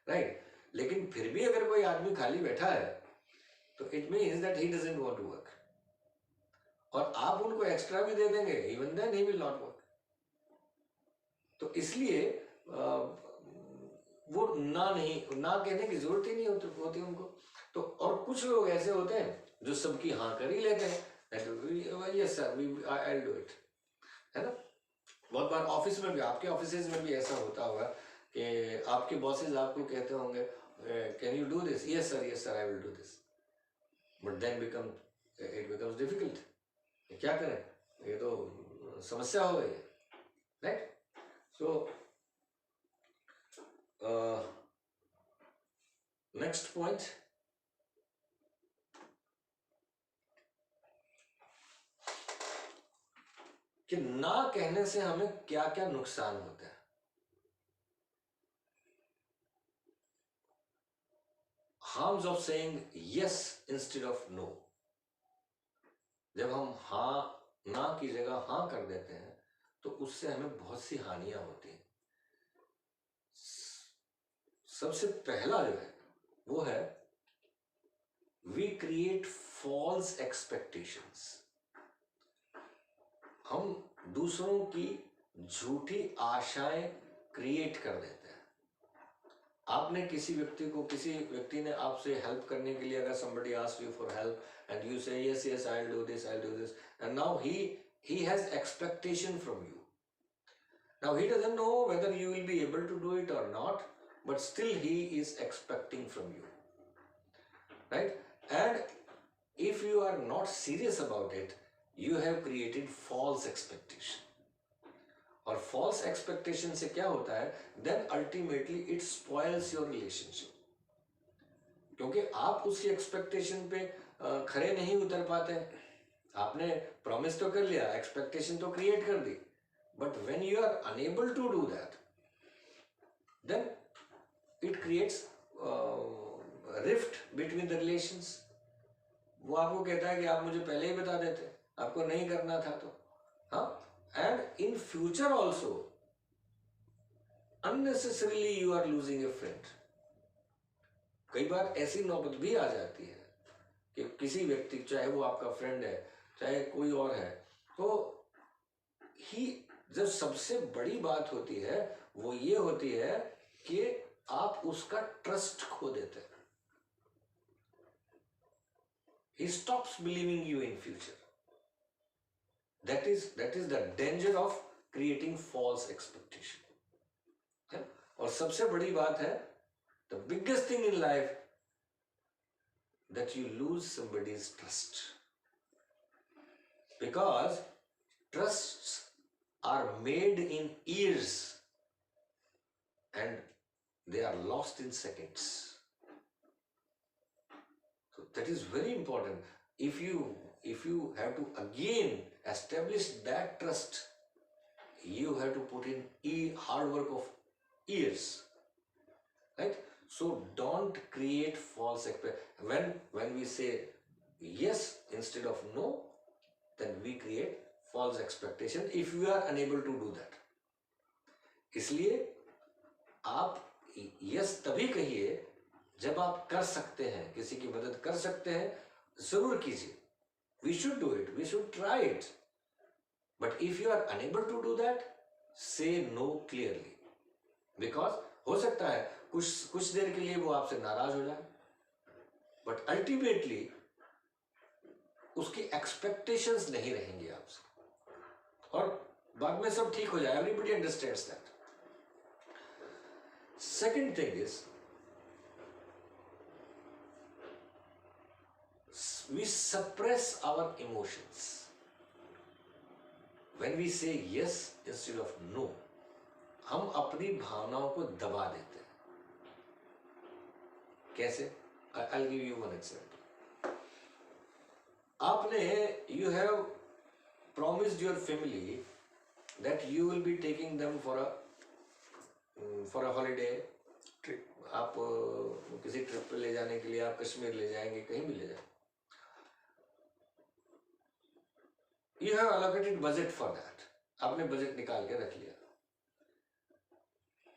right. लेकिन फिर भी अगर कोई आदमी खाली बैठा है तो it means that he doesn't want to work, और आप उनको एक्स्ट्रा भी दे देंगे, even then he will not work. तो इसलिए वो ना कहने की जरूरत ही नहीं होती उनको. तो और कुछ लोग ऐसे होते हैं जो सबकी हाँ कर ही लेते हैं, yes sir I will do it, है ना. बहुत बार ऑफिस में भी, आपके ऑफिसेज में भी ऐसा होता होगा कि आपके बॉसेस आपको कहते होंगे can you do this, yes sir I will do this, but then it becomes difficult. क्या करें, ये तो समस्या हो गई, राइट. सो नेक्स्ट पॉइंट, कि ना कहने से हमें क्या क्या नुकसान होता है. harms of saying yes instead of no. जब हम हाँ ना की जगह हाँ कर देते हैं तो उससे हमें बहुत सी हानियां होती हैं। सबसे पहला जो है वो है वी क्रिएट फॉल्स एक्सपेक्टेशंस। हम दूसरों की झूठी आशाएं क्रिएट कर देते हैं। आपने किसी व्यक्ति ने आपसे हेल्प करने के लिए, अगर somebody asks you for help and you say yes I'll do this and now he has expectation from you. Now he doesn't know whether you will be able to do it or not, but still he is expecting from you, right? And if you are not serious about it, you have created false expectation. और false expectation से क्या होता है, then ultimately it spoils your relationship, क्योंकि आप उसकी expectation पे खरे नहीं उतर पाते। आपने promise तो कर लिया, expectation तो create कर दी, but when you are unable to do that, then it creates rift between the relations. वो आपको कहता है कि आप मुझे पहले ही बता देते, आपको नहीं करना था तो। हाँ, and in future also unnecessarily you are losing a friend. कई बार ऐसी नौबत भी आ जाती है कि किसी व्यक्ति, चाहे वो आपका फ्रेंड है चाहे कोई और है, तो ही जब सबसे बड़ी बात होती है वो ये होती है कि आप उसका ट्रस्ट खो देते हैं। He stops believing you in future. That is the danger of creating false expectation. है? और सबसे बड़ी बात है, the biggest thing in life, that you lose somebody's trust, because trusts are made in years and they are lost in seconds. So that is very important. If you have to again establish that trust, you have to put in hard work of years, right? So don't create false expectations. When we say yes instead of no, then we create false expectation if you are unable to do that. इसलिए आप yes तभी कहिए जब आप कर सकते हैं, किसी की मदद कर सकते हैं, जरूर कीजिए. We should do it, we should try it. But if you are unable to do that, say no clearly. Because हो सकता है कुछ देर के लिए वो आपसे नाराज हो जाए, but ultimately उसकी expectations नहीं रहेंगी आपसे, और बाद में सब ठीक हो जाए. Everybody understands that. Second thing is, we suppress our emotions. When we say yes instead of no, हम अपनी भावनाओं को दबा देते हैं. कैसे? I'll give you one example. You have promised your family that you will be taking them for a holiday trip. आप किसी ट्रिप पे ले जाने के लिए आप कश्मीर ले जाएंगे, कहीं भी ले जाएंगे. You have allocated budget for that. आपने बजट निकाल के रख लिया.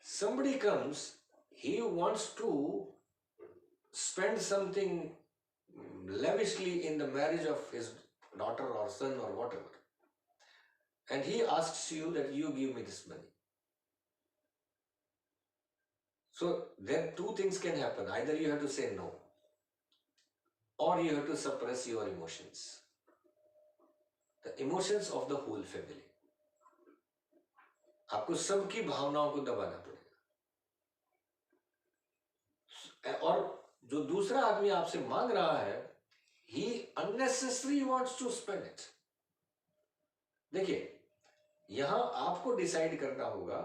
Somebody comes, he wants to spend something lavishly in the marriage of his daughter or son or whatever, and he asks you that you give me this money. So then two things can happen. Either you have to say no, or you have to suppress your emotions, the emotions of the whole family. आपको सबकी भावनाओं को दबाना पड़ेगा. और जो दूसरा आदमी आपसे मांग रहा है, he unnecessarily wants to spend it. देखिए, यहां आपको डिसाइड करना होगा.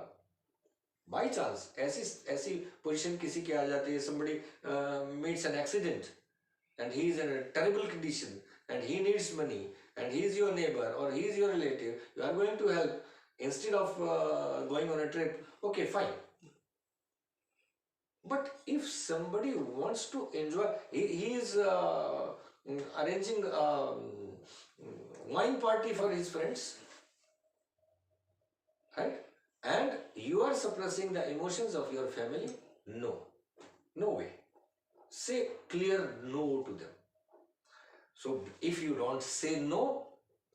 बाई चांस ऐसी पोजीशन किसी की आ जाती है, somebody meets an accident and he is in a terrible condition and he needs money and he is your neighbor or he is your relative, you are going to help instead of going on a trip. Okay, fine. But if somebody wants to enjoy, he is arranging wine party for his friends, right? And you are suppressing the emotions of your family? No, no way. Say clear no to them. So if you don't say no,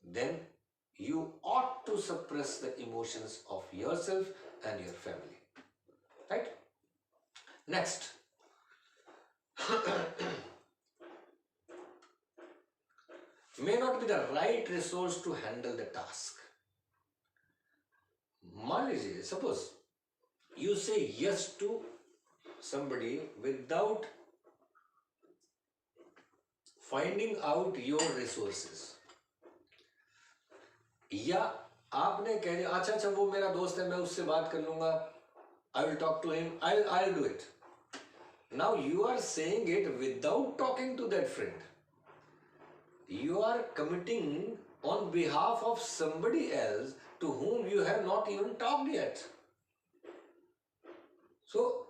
then you ought to suppress the emotions of yourself and your family, right? Next, may not be the right resource to handle the task. मान लीजिए, suppose you say yes to somebody without finding out your resources, या आपने कह दिया अच्छा अच्छा वो मेरा दोस्त है, मैं उससे बात कर लूंगा, I will talk to him, I'll do it. Now you are saying it without talking to that friend. You are committing on behalf of somebody else to whom you have not even talked yet. So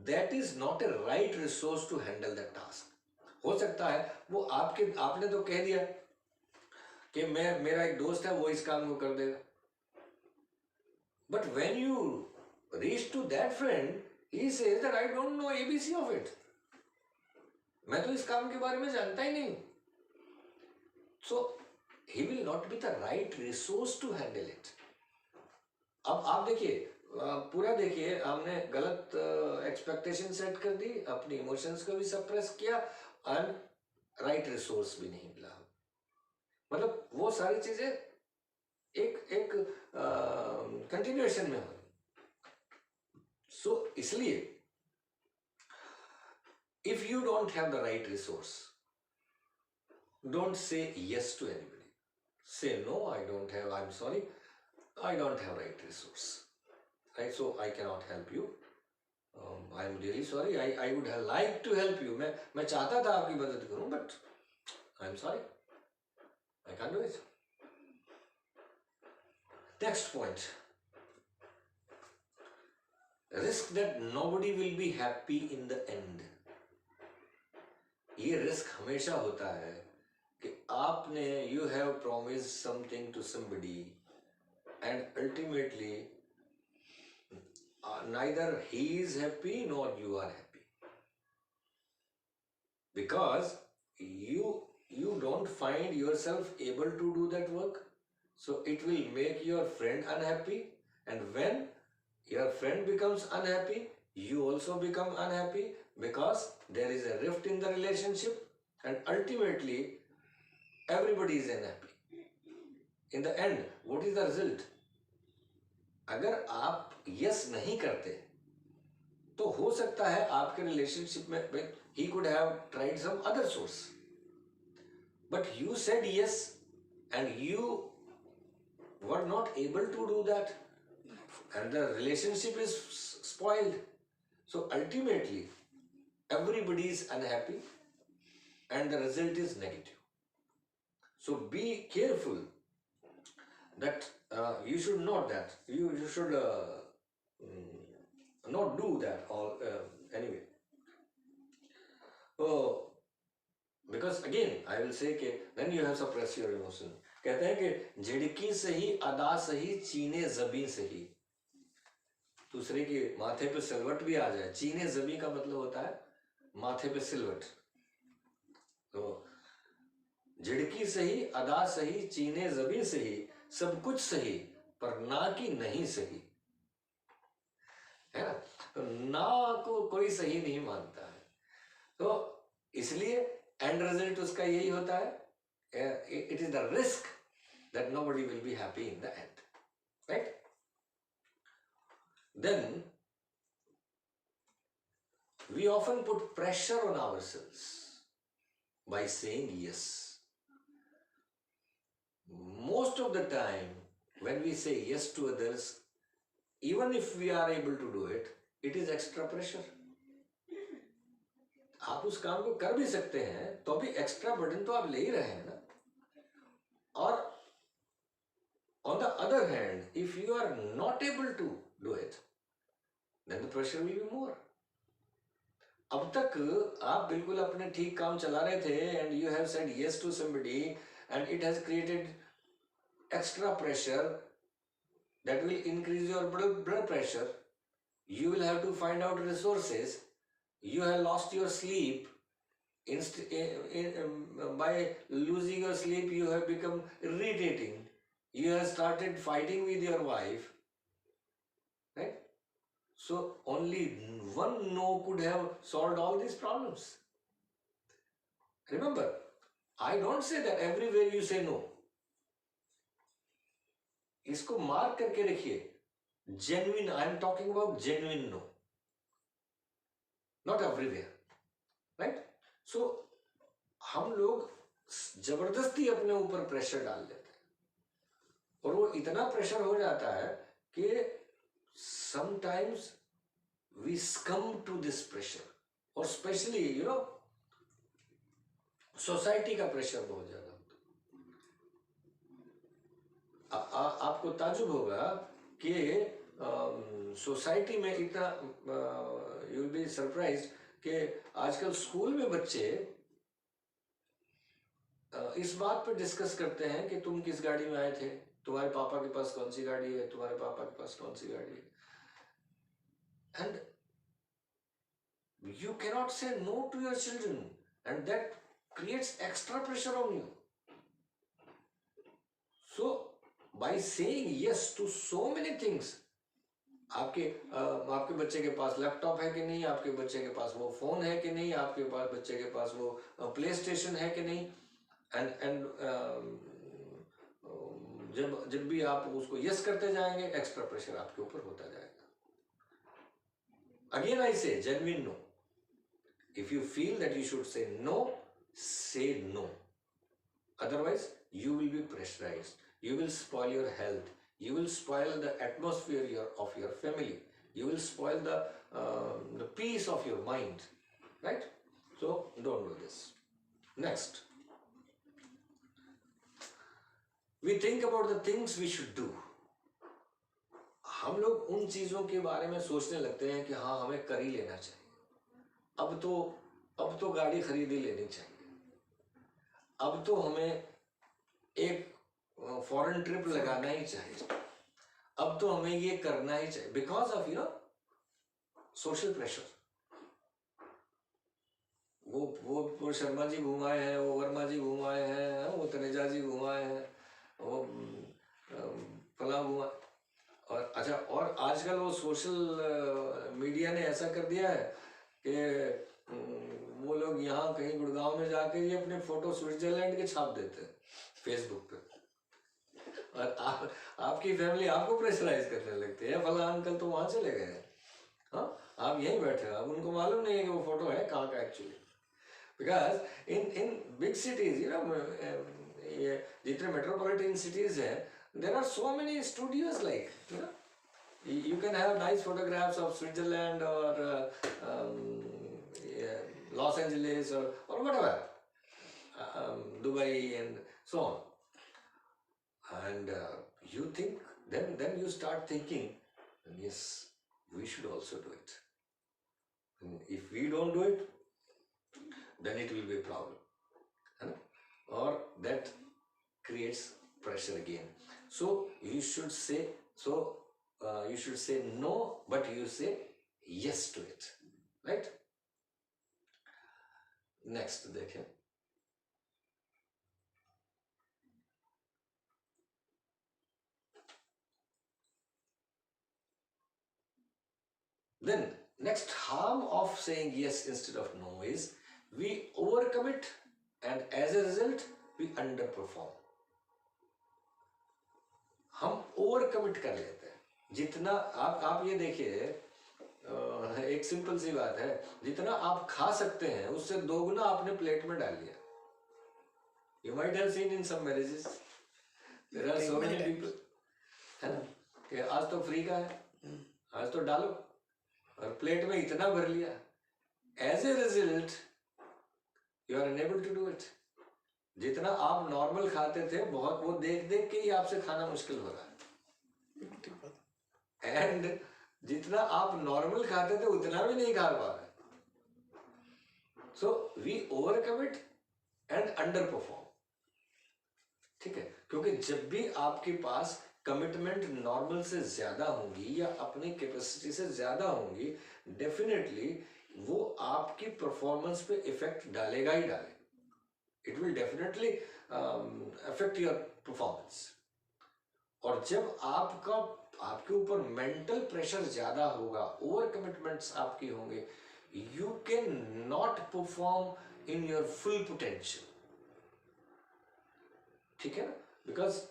that is not a right resource to handle that task. हो सकता है वो आपने तो कह दिया कि मेरा एक दोस्त है वो इस काम को कर देगा, but when you reach to that friend, he says that I don't know ABC of it. मैं तो इस काम के बारे में जानता ही नहीं. So he will not be the right resource to handle it. अब आप देखिए, पूरा देखिए, हमने गलत एक्सपेक्टेशन सेट कर दी, अपनी इमोशंस को भी सप्रेस किया, एंड राइट रिसोर्स भी नहीं मिला. मतलब वो सारी चीजें एक कंटिन्यूएशन में हो. सो इसलिए if you don't have the right resource, don't say yes to anybody. Say no, I don't have, I'm sorry, I don't have right resource, right? So I cannot help you. I'm really sorry. I would have liked to help you. मैं चाहता था आपकी मदद करूं, but I'm sorry, I can't do it. Next point, risk that nobody will be happy in the end. ये risk हमेशा होता है कि आपने you have promised something to somebody and ultimately neither he is happy nor you are happy, because you don't find yourself able to do that work. So it will make your friend unhappy, and when your friend becomes unhappy, you also become unhappy, because there is a rift in the relationship, and ultimately everybody is unhappy. In the end, what is the result? अगर आप yes नहीं करते तो हो सकता है आपके relationship में he could have tried some other source, but you said yes and you were not able to do that, and the relationship is spoiled. So ultimately everybody is unhappy and the result is negative. So be careful that you should not that you should not do that, or anyway. So because again I will say कि then you have suppressed your emotion. कहते हैं कि झिड़की सही, अदा सही, चीने जबी सही. दूसरे के माथे पे सिलवट भी आ जाए. चीने जबी का मतलब होता है माथे पे सिलवट. तो झिड़की सही, अदा सही, चीने जबी सही, सब कुछ सही पर ना की नहीं सही, है ना? तो ना को कोई सही नहीं मानता है. तो इसलिए एंड रिजल्ट उसका यही होता है, it is the risk that nobody will be happy in the end, right? Then we often put pressure on ourselves by saying yes. Most of the time when we say yes to others, even if we are able to do it, it is extra pressure. आप उस काम को कर भी सकते हैं तो भी एक्स्ट्रा बर्डन तो आप ले ही रहे हैं ना. और on the other hand, if you are not able to do it, then the pressure will be more. अब तक आप बिल्कुल अपने ठीक काम चला रहे थे and you have said yes to somebody and it has created extra pressure that will increase your blood pressure. You will have to find out resources. You have lost your sleep. By losing your sleep, you have become irritating. You have started fighting with your wife, right? So only one no could have solved all these problems. Remember, I don't say that everywhere you say no. इसको mark करके रखिए. Genuine, I am talking about genuine no. Not everywhere, right? So हम लोग जबरदस्ती अपने ऊपर pressure डाल देते हैं और वो इतना प्रेशर हो जाता है कि sometimes we succumb to this pressure. और स्पेशली सोसाइटी का प्रेशर बहुत ज्यादा होता है. आपको ताजुब होगा कि सोसाइटी में इतना यू विल बी सरप्राइज्ड कि आजकल स्कूल में बच्चे इस बात पे डिस्कस करते हैं कि तुम किस गाड़ी में आए थे, तुम्हारे पापा के पास कौन सी गाड़ी है, तुम्हारे पापा के पास कौन सी गाड़ी है. And you cannot say no to your children, and that creates extra pressure on you. So by saying yes to so many things, आपके बच्चे के पास लैपटॉप है कि नहीं, आपके बच्चे के पास वो फोन है कि नहीं, आपके पास बच्चे के पास वो प्ले स्टेशन है कि नहीं, एंड जब भी आप उसको यस करते जाएंगे, एक्स्ट्रा प्रेशर आपके ऊपर होता जाएगा. Again I say genuine no. If you feel that you should say no, say no. Otherwise, you will be pressurized. You will spoil your health. You will spoil the atmosphere of your family. You will spoil the peace of your mind. Right? So, don't do this. Next. We think about the things we should do. हम लोग उन चीज़ों के बारे में सोचने लगते हैं कि हाँ हमें कर ही लेना चाहिए. अब तो गाड़ी खरीद ही लेनी चाहिए. अब तो हमें एक फॉरेन ट्रिप लगाना ही चाहिए. अब तो हमें ये करना ही चाहिए बिकॉज ऑफ सोशल प्रेशर. वो शर्मा जी घुमाए हैं, वो वर्मा जी घुमाए हैं, वो तनेजा जी घुमाए हैं, वो फला घुमा. और अच्छा, और आजकल वो सोशल मीडिया ने ऐसा कर दिया है कि वो लोग यहाँ कहीं गुड़गांव में जाके ये अपने फोटो स्विट्जरलैंड के छाप देते हैं फेसबुक पे. और आपकी फैमिली आपको प्रेशराइज करने लगती है, फला अंकल तो वहां चले गए, हाँ आप यहीं बैठे हो. अब उनको मालूम नहीं है कि वो फोटो है कहाँ का actually. Because in big cities ये जितने मेट्रोपॉलिटन सिटीज हैं, there are so many studios like you can have nice photographs of Switzerland or Los Angeles or whatever, Dubai and so on. And you think, then you start thinking, yes, we should also do it. And if we don't do it, then it will be a problem. Or that creates pressure again. So you should say no, but you say yes to it, right? Next, देखें. Then next harm of saying yes instead of no is we overcommit, and as a result we underperform. हम over commit कर लेते हैं. जितना आप ये देखिए, एक सिंपल सी बात है, जितना आप खा सकते हैं उससे दोगुना आपने प्लेट में डाल लिया. You might have seen in some marriages, there are so many people, है ना, कि आज तो फ्री का है, आज तो डालो, और प्लेट में इतना भर लिया. As a result, you are unable to do it. जितना आप नॉर्मल खाते थे, बहुत वो देख के ही आपसे खाना मुश्किल हो रहा है. एंड जितना आप नॉर्मल खाते थे उतना भी नहीं खा पा रहे. So we overcommit and underperform. ठीक है, क्योंकि जब भी आपके पास कमिटमेंट नॉर्मल से ज्यादा होंगी या अपनी कैपेसिटी से ज्यादा होंगी, डेफिनेटली वो आपकी परफॉर्मेंस पे इफेक्ट डालेगा ही डालेगा। It will definitely affect your performance. और जब आपके ऊपर मेंटल प्रेशर ज्यादा होगा, ओवर कमिटमेंट्स आपकी होंगे, you can not perform in your full potential. ठीक है ना, बिकॉज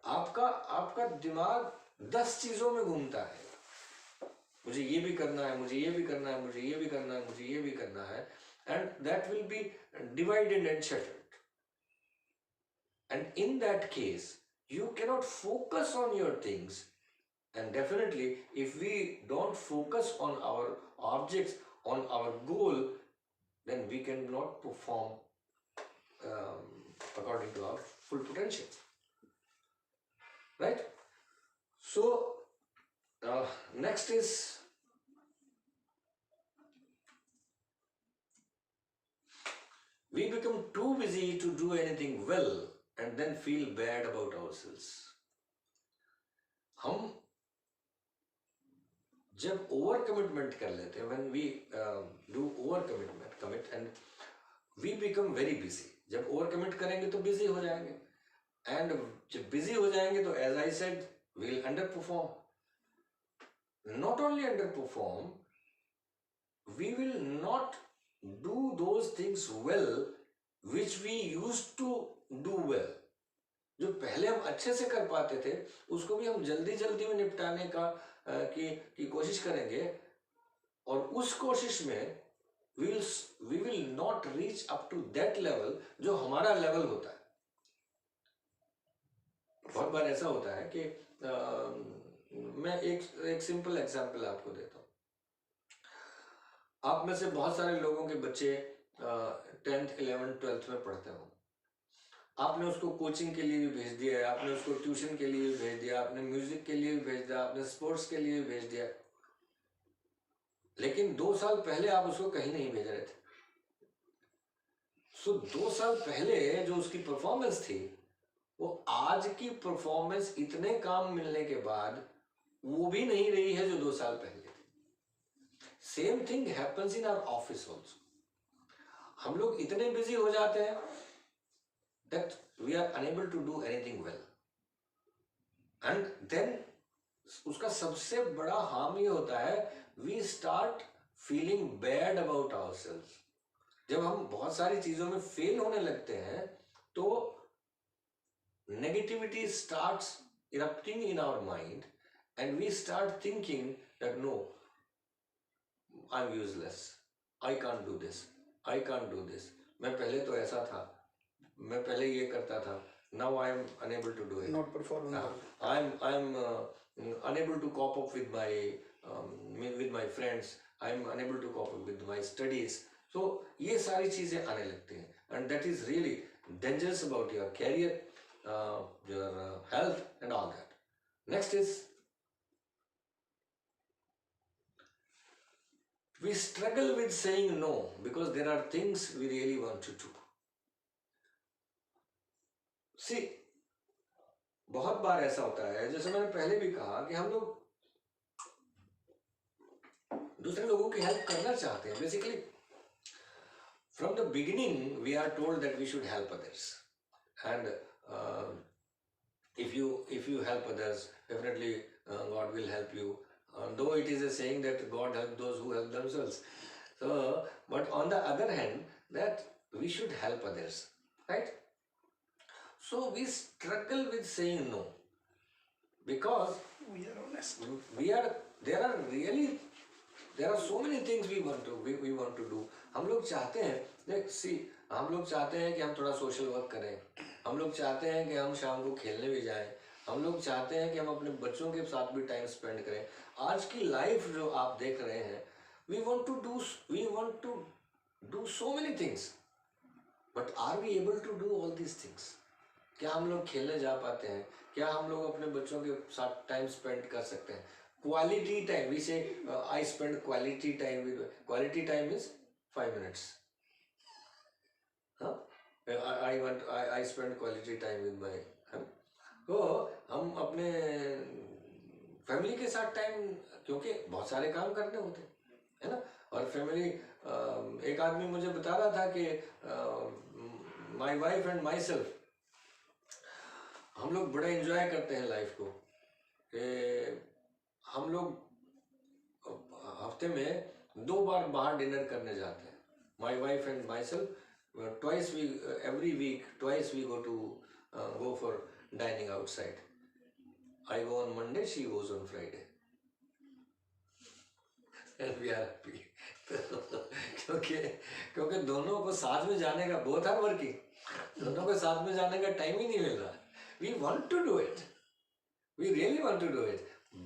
आपका दिमाग 10 चीजों में घूमता है। मुझे ये भी करना है, मुझे ये भी करना है, मुझे ये भी करना है, मुझे ये भी करना है, and that will be divided and shuttled. And in that case, you cannot focus on your things. And definitely, if we don't focus on our objects, on our goal, then we cannot perform according to our full potential. Right? So, next is we become too busy to do anything well and then feel bad about ourselves. हम जब over commitment कर लेते हैं, when we do over commit and we become very busy. जब over commit करेंगे तो busy हो जाएंगे, एंड जब बिजी हो जाएंगे तो as I said we'll underperform. Not only underperform, we will not do those things well which we used to do well. जो पहले हम अच्छे से कर पाते थे उसको भी हम जल्दी जल्दी में निपटाने की कोशिश करेंगे, और उस कोशिश में we will not reach up to that level जो हमारा लेवल होता है। बहुत बार ऐसा होता है कि मैं एक सिंपल एग्जांपल आपको देता हूँ। आप में से बहुत सारे लोगों के बच्चे 10th 11th 12th में पढ़ते हो, आपने उसको कोचिंग के लिए भी भेज दिया है, आपने उसको ट्यूशन के लिए भी भेज दिया, आपने म्यूजिक के लिए भी भेज दिया, आपने स्पोर्ट्स के लिए भी भेज दिया, लेकिन 2 साल पहले आप उसको कहीं नहीं भेज रहे थे। सो 2 साल पहले जो उसकी परफॉर्मेंस थी वो आज की परफॉर्मेंस इतने काम मिलने के बाद वो भी नहीं रही है जो 2 साल पहले थी। Same thing happens in our office also. हम लोग इतने बिजी हो जाते हैं that we are unable to do anything well, and then उसका सबसे बड़ा हार्म ये होता है we start feeling bad about ourselves. जब हम बहुत सारी चीजों में फेल होने लगते हैं तो negativity starts erupting in our mind and we start thinking that no, I'm useless, I can't do this, I can't do this, मैं पहले तो ऐसा था, मैं पहले ये करता था, now I am unable to do it, not performing well. I'm unable to cope up with my friends, I'm unable to cope up with my studies. So ये सारी चीजें आने लगती हैं, and that is really dangerous about your career, your health and all that. Next is we struggle with saying no because there are things we really want to do. See, बहुत बार ऐसा होता है, जैसे मैंने पहले भी कहा कि हम लोग दूसरे लोगों की हेल्प करना चाहते हैं। Basically from the beginning we are told that we should help others, and if you help others, definitely God will help you, though it is a saying that God help those who help themselves. So but on the other hand, that we should help others, right? So we struggle with saying no because We are honest. there are so many things we want to do. हम लोग चाहते हैं, हम लोग चाहते हैं कि हम थोड़ा सोशल वर्क करें, हम लोग चाहते हैं कि हम शाम को खेलने भी जाएं, हम लोग चाहते हैं कि हम अपने बच्चों के साथ भी टाइम स्पेंड करें। आज की लाइफ जो आप देख रहे हैं, we want to do so many things, but are we able to do all these things? क्या हम लोग खेलने जा पाते हैं? क्या हम लोग अपने बच्चों के साथ टाइम स्पेंड कर सकते हैं? Quality time, we say I spend quality time is 5 minutes, huh? I spend quality time with my, है? तो हम अपने फैमिली के साथ टाइम, क्योंकि बहुत सारे काम करने होते हैं, है ना। और फैमिली, एक आदमी मुझे बता रहा था कि my wife and my self, हम लोग बड़ा एंजॉय करते हैं लाइफ को, कि हम लोग हफ्ते में 2 बार बाहर डिनर करने जाते हैं। My wife and myself, twice we every week, twice we go for dining outside. I go on Monday, she goes on Friday, and we are happy. क्योंकि दोनों को साथ में जाने का, both are working, दोनों को साथ में जाने का टाइम ही नहीं मिल रहा। We want to do it, we really want to do it,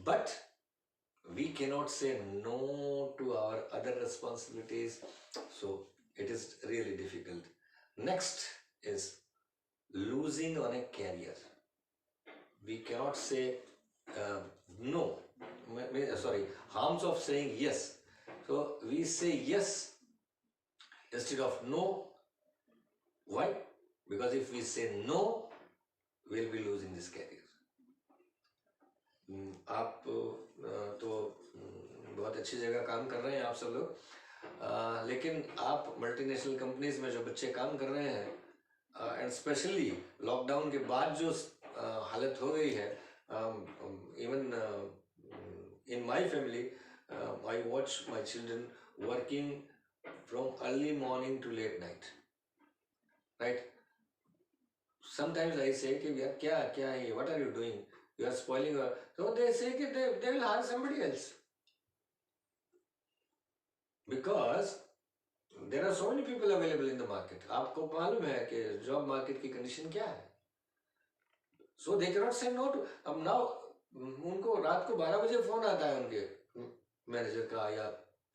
but we cannot say no to our other responsibilities, so it is really difficult. Next is losing on a career. We cannot say no, harms of saying yes. So we say yes instead of no. Why? Because if we say no, we'll be losing this career. आप तो बहुत अच्छी जगह काम कर रहे हैं आप सब लोग, लेकिन आप मल्टीनेशनल कंपनीज में जो बच्चे काम कर रहे हैं, एंड स्पेशली लॉकडाउन के बाद जो हालत हो गई है, even in my family, I watch my children working from early morning to late night, right. Sometimes I say कि यार क्या है, what are you doing, you are spoiling your, so they say that they will hire somebody else, because there are so many people available in the market. आपको मालूम है कि job market की condition क्या है, so they cannot say no to. अब now उनको रात को 12 बजे फोन आता है उनके मैनेजर का या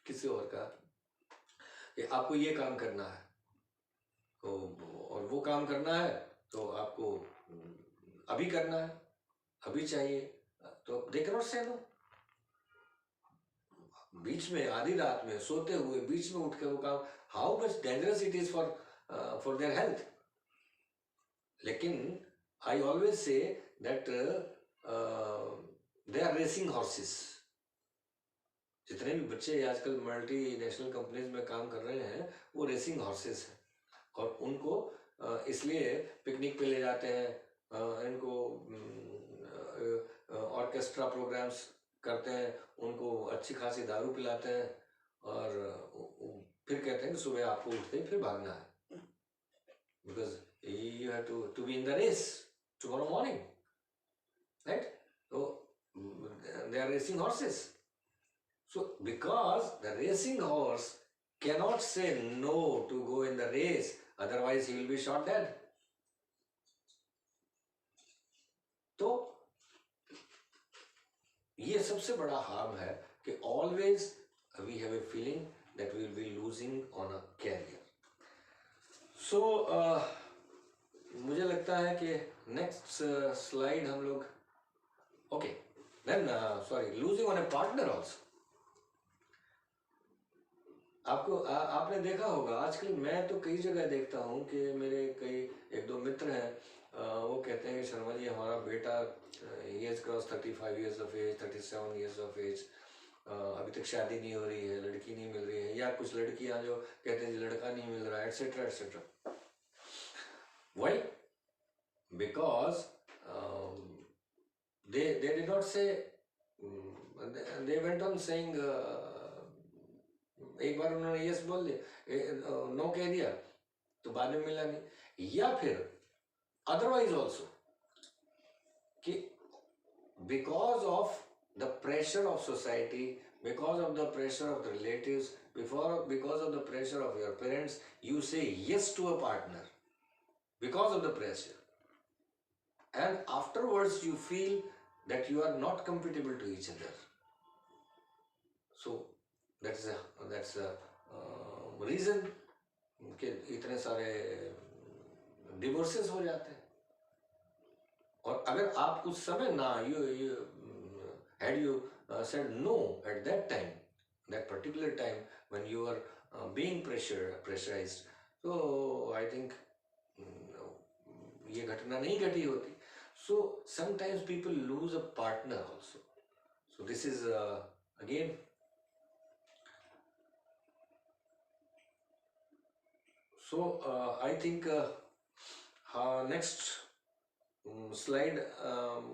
किसी और का कि आपको ये काम करना है, तो और वो काम करना है तो आपको अभी करना है, अभी चाहिए, तो they cannot say no. बीच में आधी रात में सोते हुए बीच में उठ के वो काम, how much dangerous it is for their health. लेकिन I always say that they are racing horses. जितने भी बच्चे आजकल मल्टी नेशनल कंपनीज में काम कर रहे हैं, वो रेसिंग हॉर्सेस हैं, और उनको इसलिए पिकनिक पे ले जाते हैं, इनको ऑर्केस्ट्रा प्रोग्राम्स करते हैं, उनको अच्छी खासी दारू पिलाते हैं, और फिर कहते हैं कि सुबह आपको उठते ही फिर भागना है, because you have to be in the race tomorrow morning, right. तो they are racing horses. So because the racing horse cannot say no to go in the race, otherwise he will be shot dead. तो ये सबसे बड़ा harm है कि always we have a feeling that we will be losing on a career. So मुझे लगता है कि next slide हम लोग, okay, then sorry, losing on a partner also. आपको आपने देखा होगा आजकल, मैं तो कई जगह देखता हूँ कि मेरे कई एक दो मित्र हैं, वो कहते हैं कि शर्मा जी हमारा बेटा as cross 35 years of age, 37 years of age, अभी तक शादी नहीं हो रही है, लड़की नहीं मिल रही है, या कुछ लड़कियां जो कहते हैं जी लड़का नहीं मिल रहा है, etcetera etcetera. Why? Because they did not say, they went on saying, एक बार उन्होंने यस बोल दिया, नो कह दिया, तो बाद में मिला नहीं. या फिर अदरवाइज ऑल्सो कि because of the pressure of society, because of the pressure of the relatives, because of the pressure of your parents, you say yes to a partner because of the pressure, and afterwards you feel that you are not compatible to each other. So that's a reason कि इतने सारे divorces हो जाते हैं. और अगर आप उस समय ना you had you said no at that time, that particular time when you are being pressurized, so I think ये घटना नहीं घटी होती. So sometimes people lose a partner also. So this is again. So I think next slide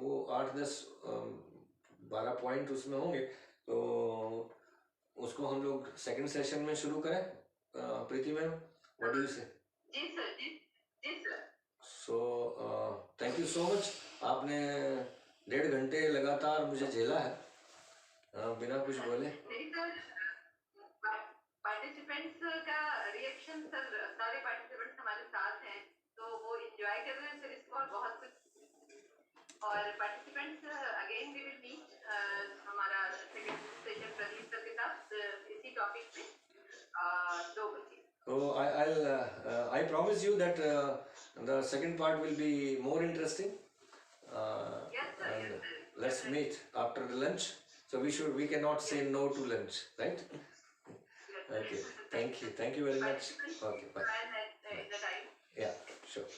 वो 8-10-12 point उसमें होंगे, तो उसको हम लोग सेकंड सेशन में शुरू करें. Preeti ma'am, what do you say? जी सर, जी sir. So thank you so much. आपने 1.5 घंटे लगातार मुझे झेला है बिना कुछ बोले. नहीं सर, पार्टिसिपेंट्स का रिएक्शन सर, सारे पार्टिसिपेंट्स हमारे साथ हैं तो वो एंजॉय कर रहे हैं सर इसको, और बहुत कुछ. और participants again we will meet हमारा सेकंड सेशन प्रदीप सर के साथ इसी टॉपिक पे 2 बजे. So I promise you that the second part will be more interesting. Yes sir, And yes sir. let's meet after the lunch. So we cannot say no to lunch, right? Yes, sir. Okay. Thank you very much. Okay, bye. Plan at the time. Yeah, sure.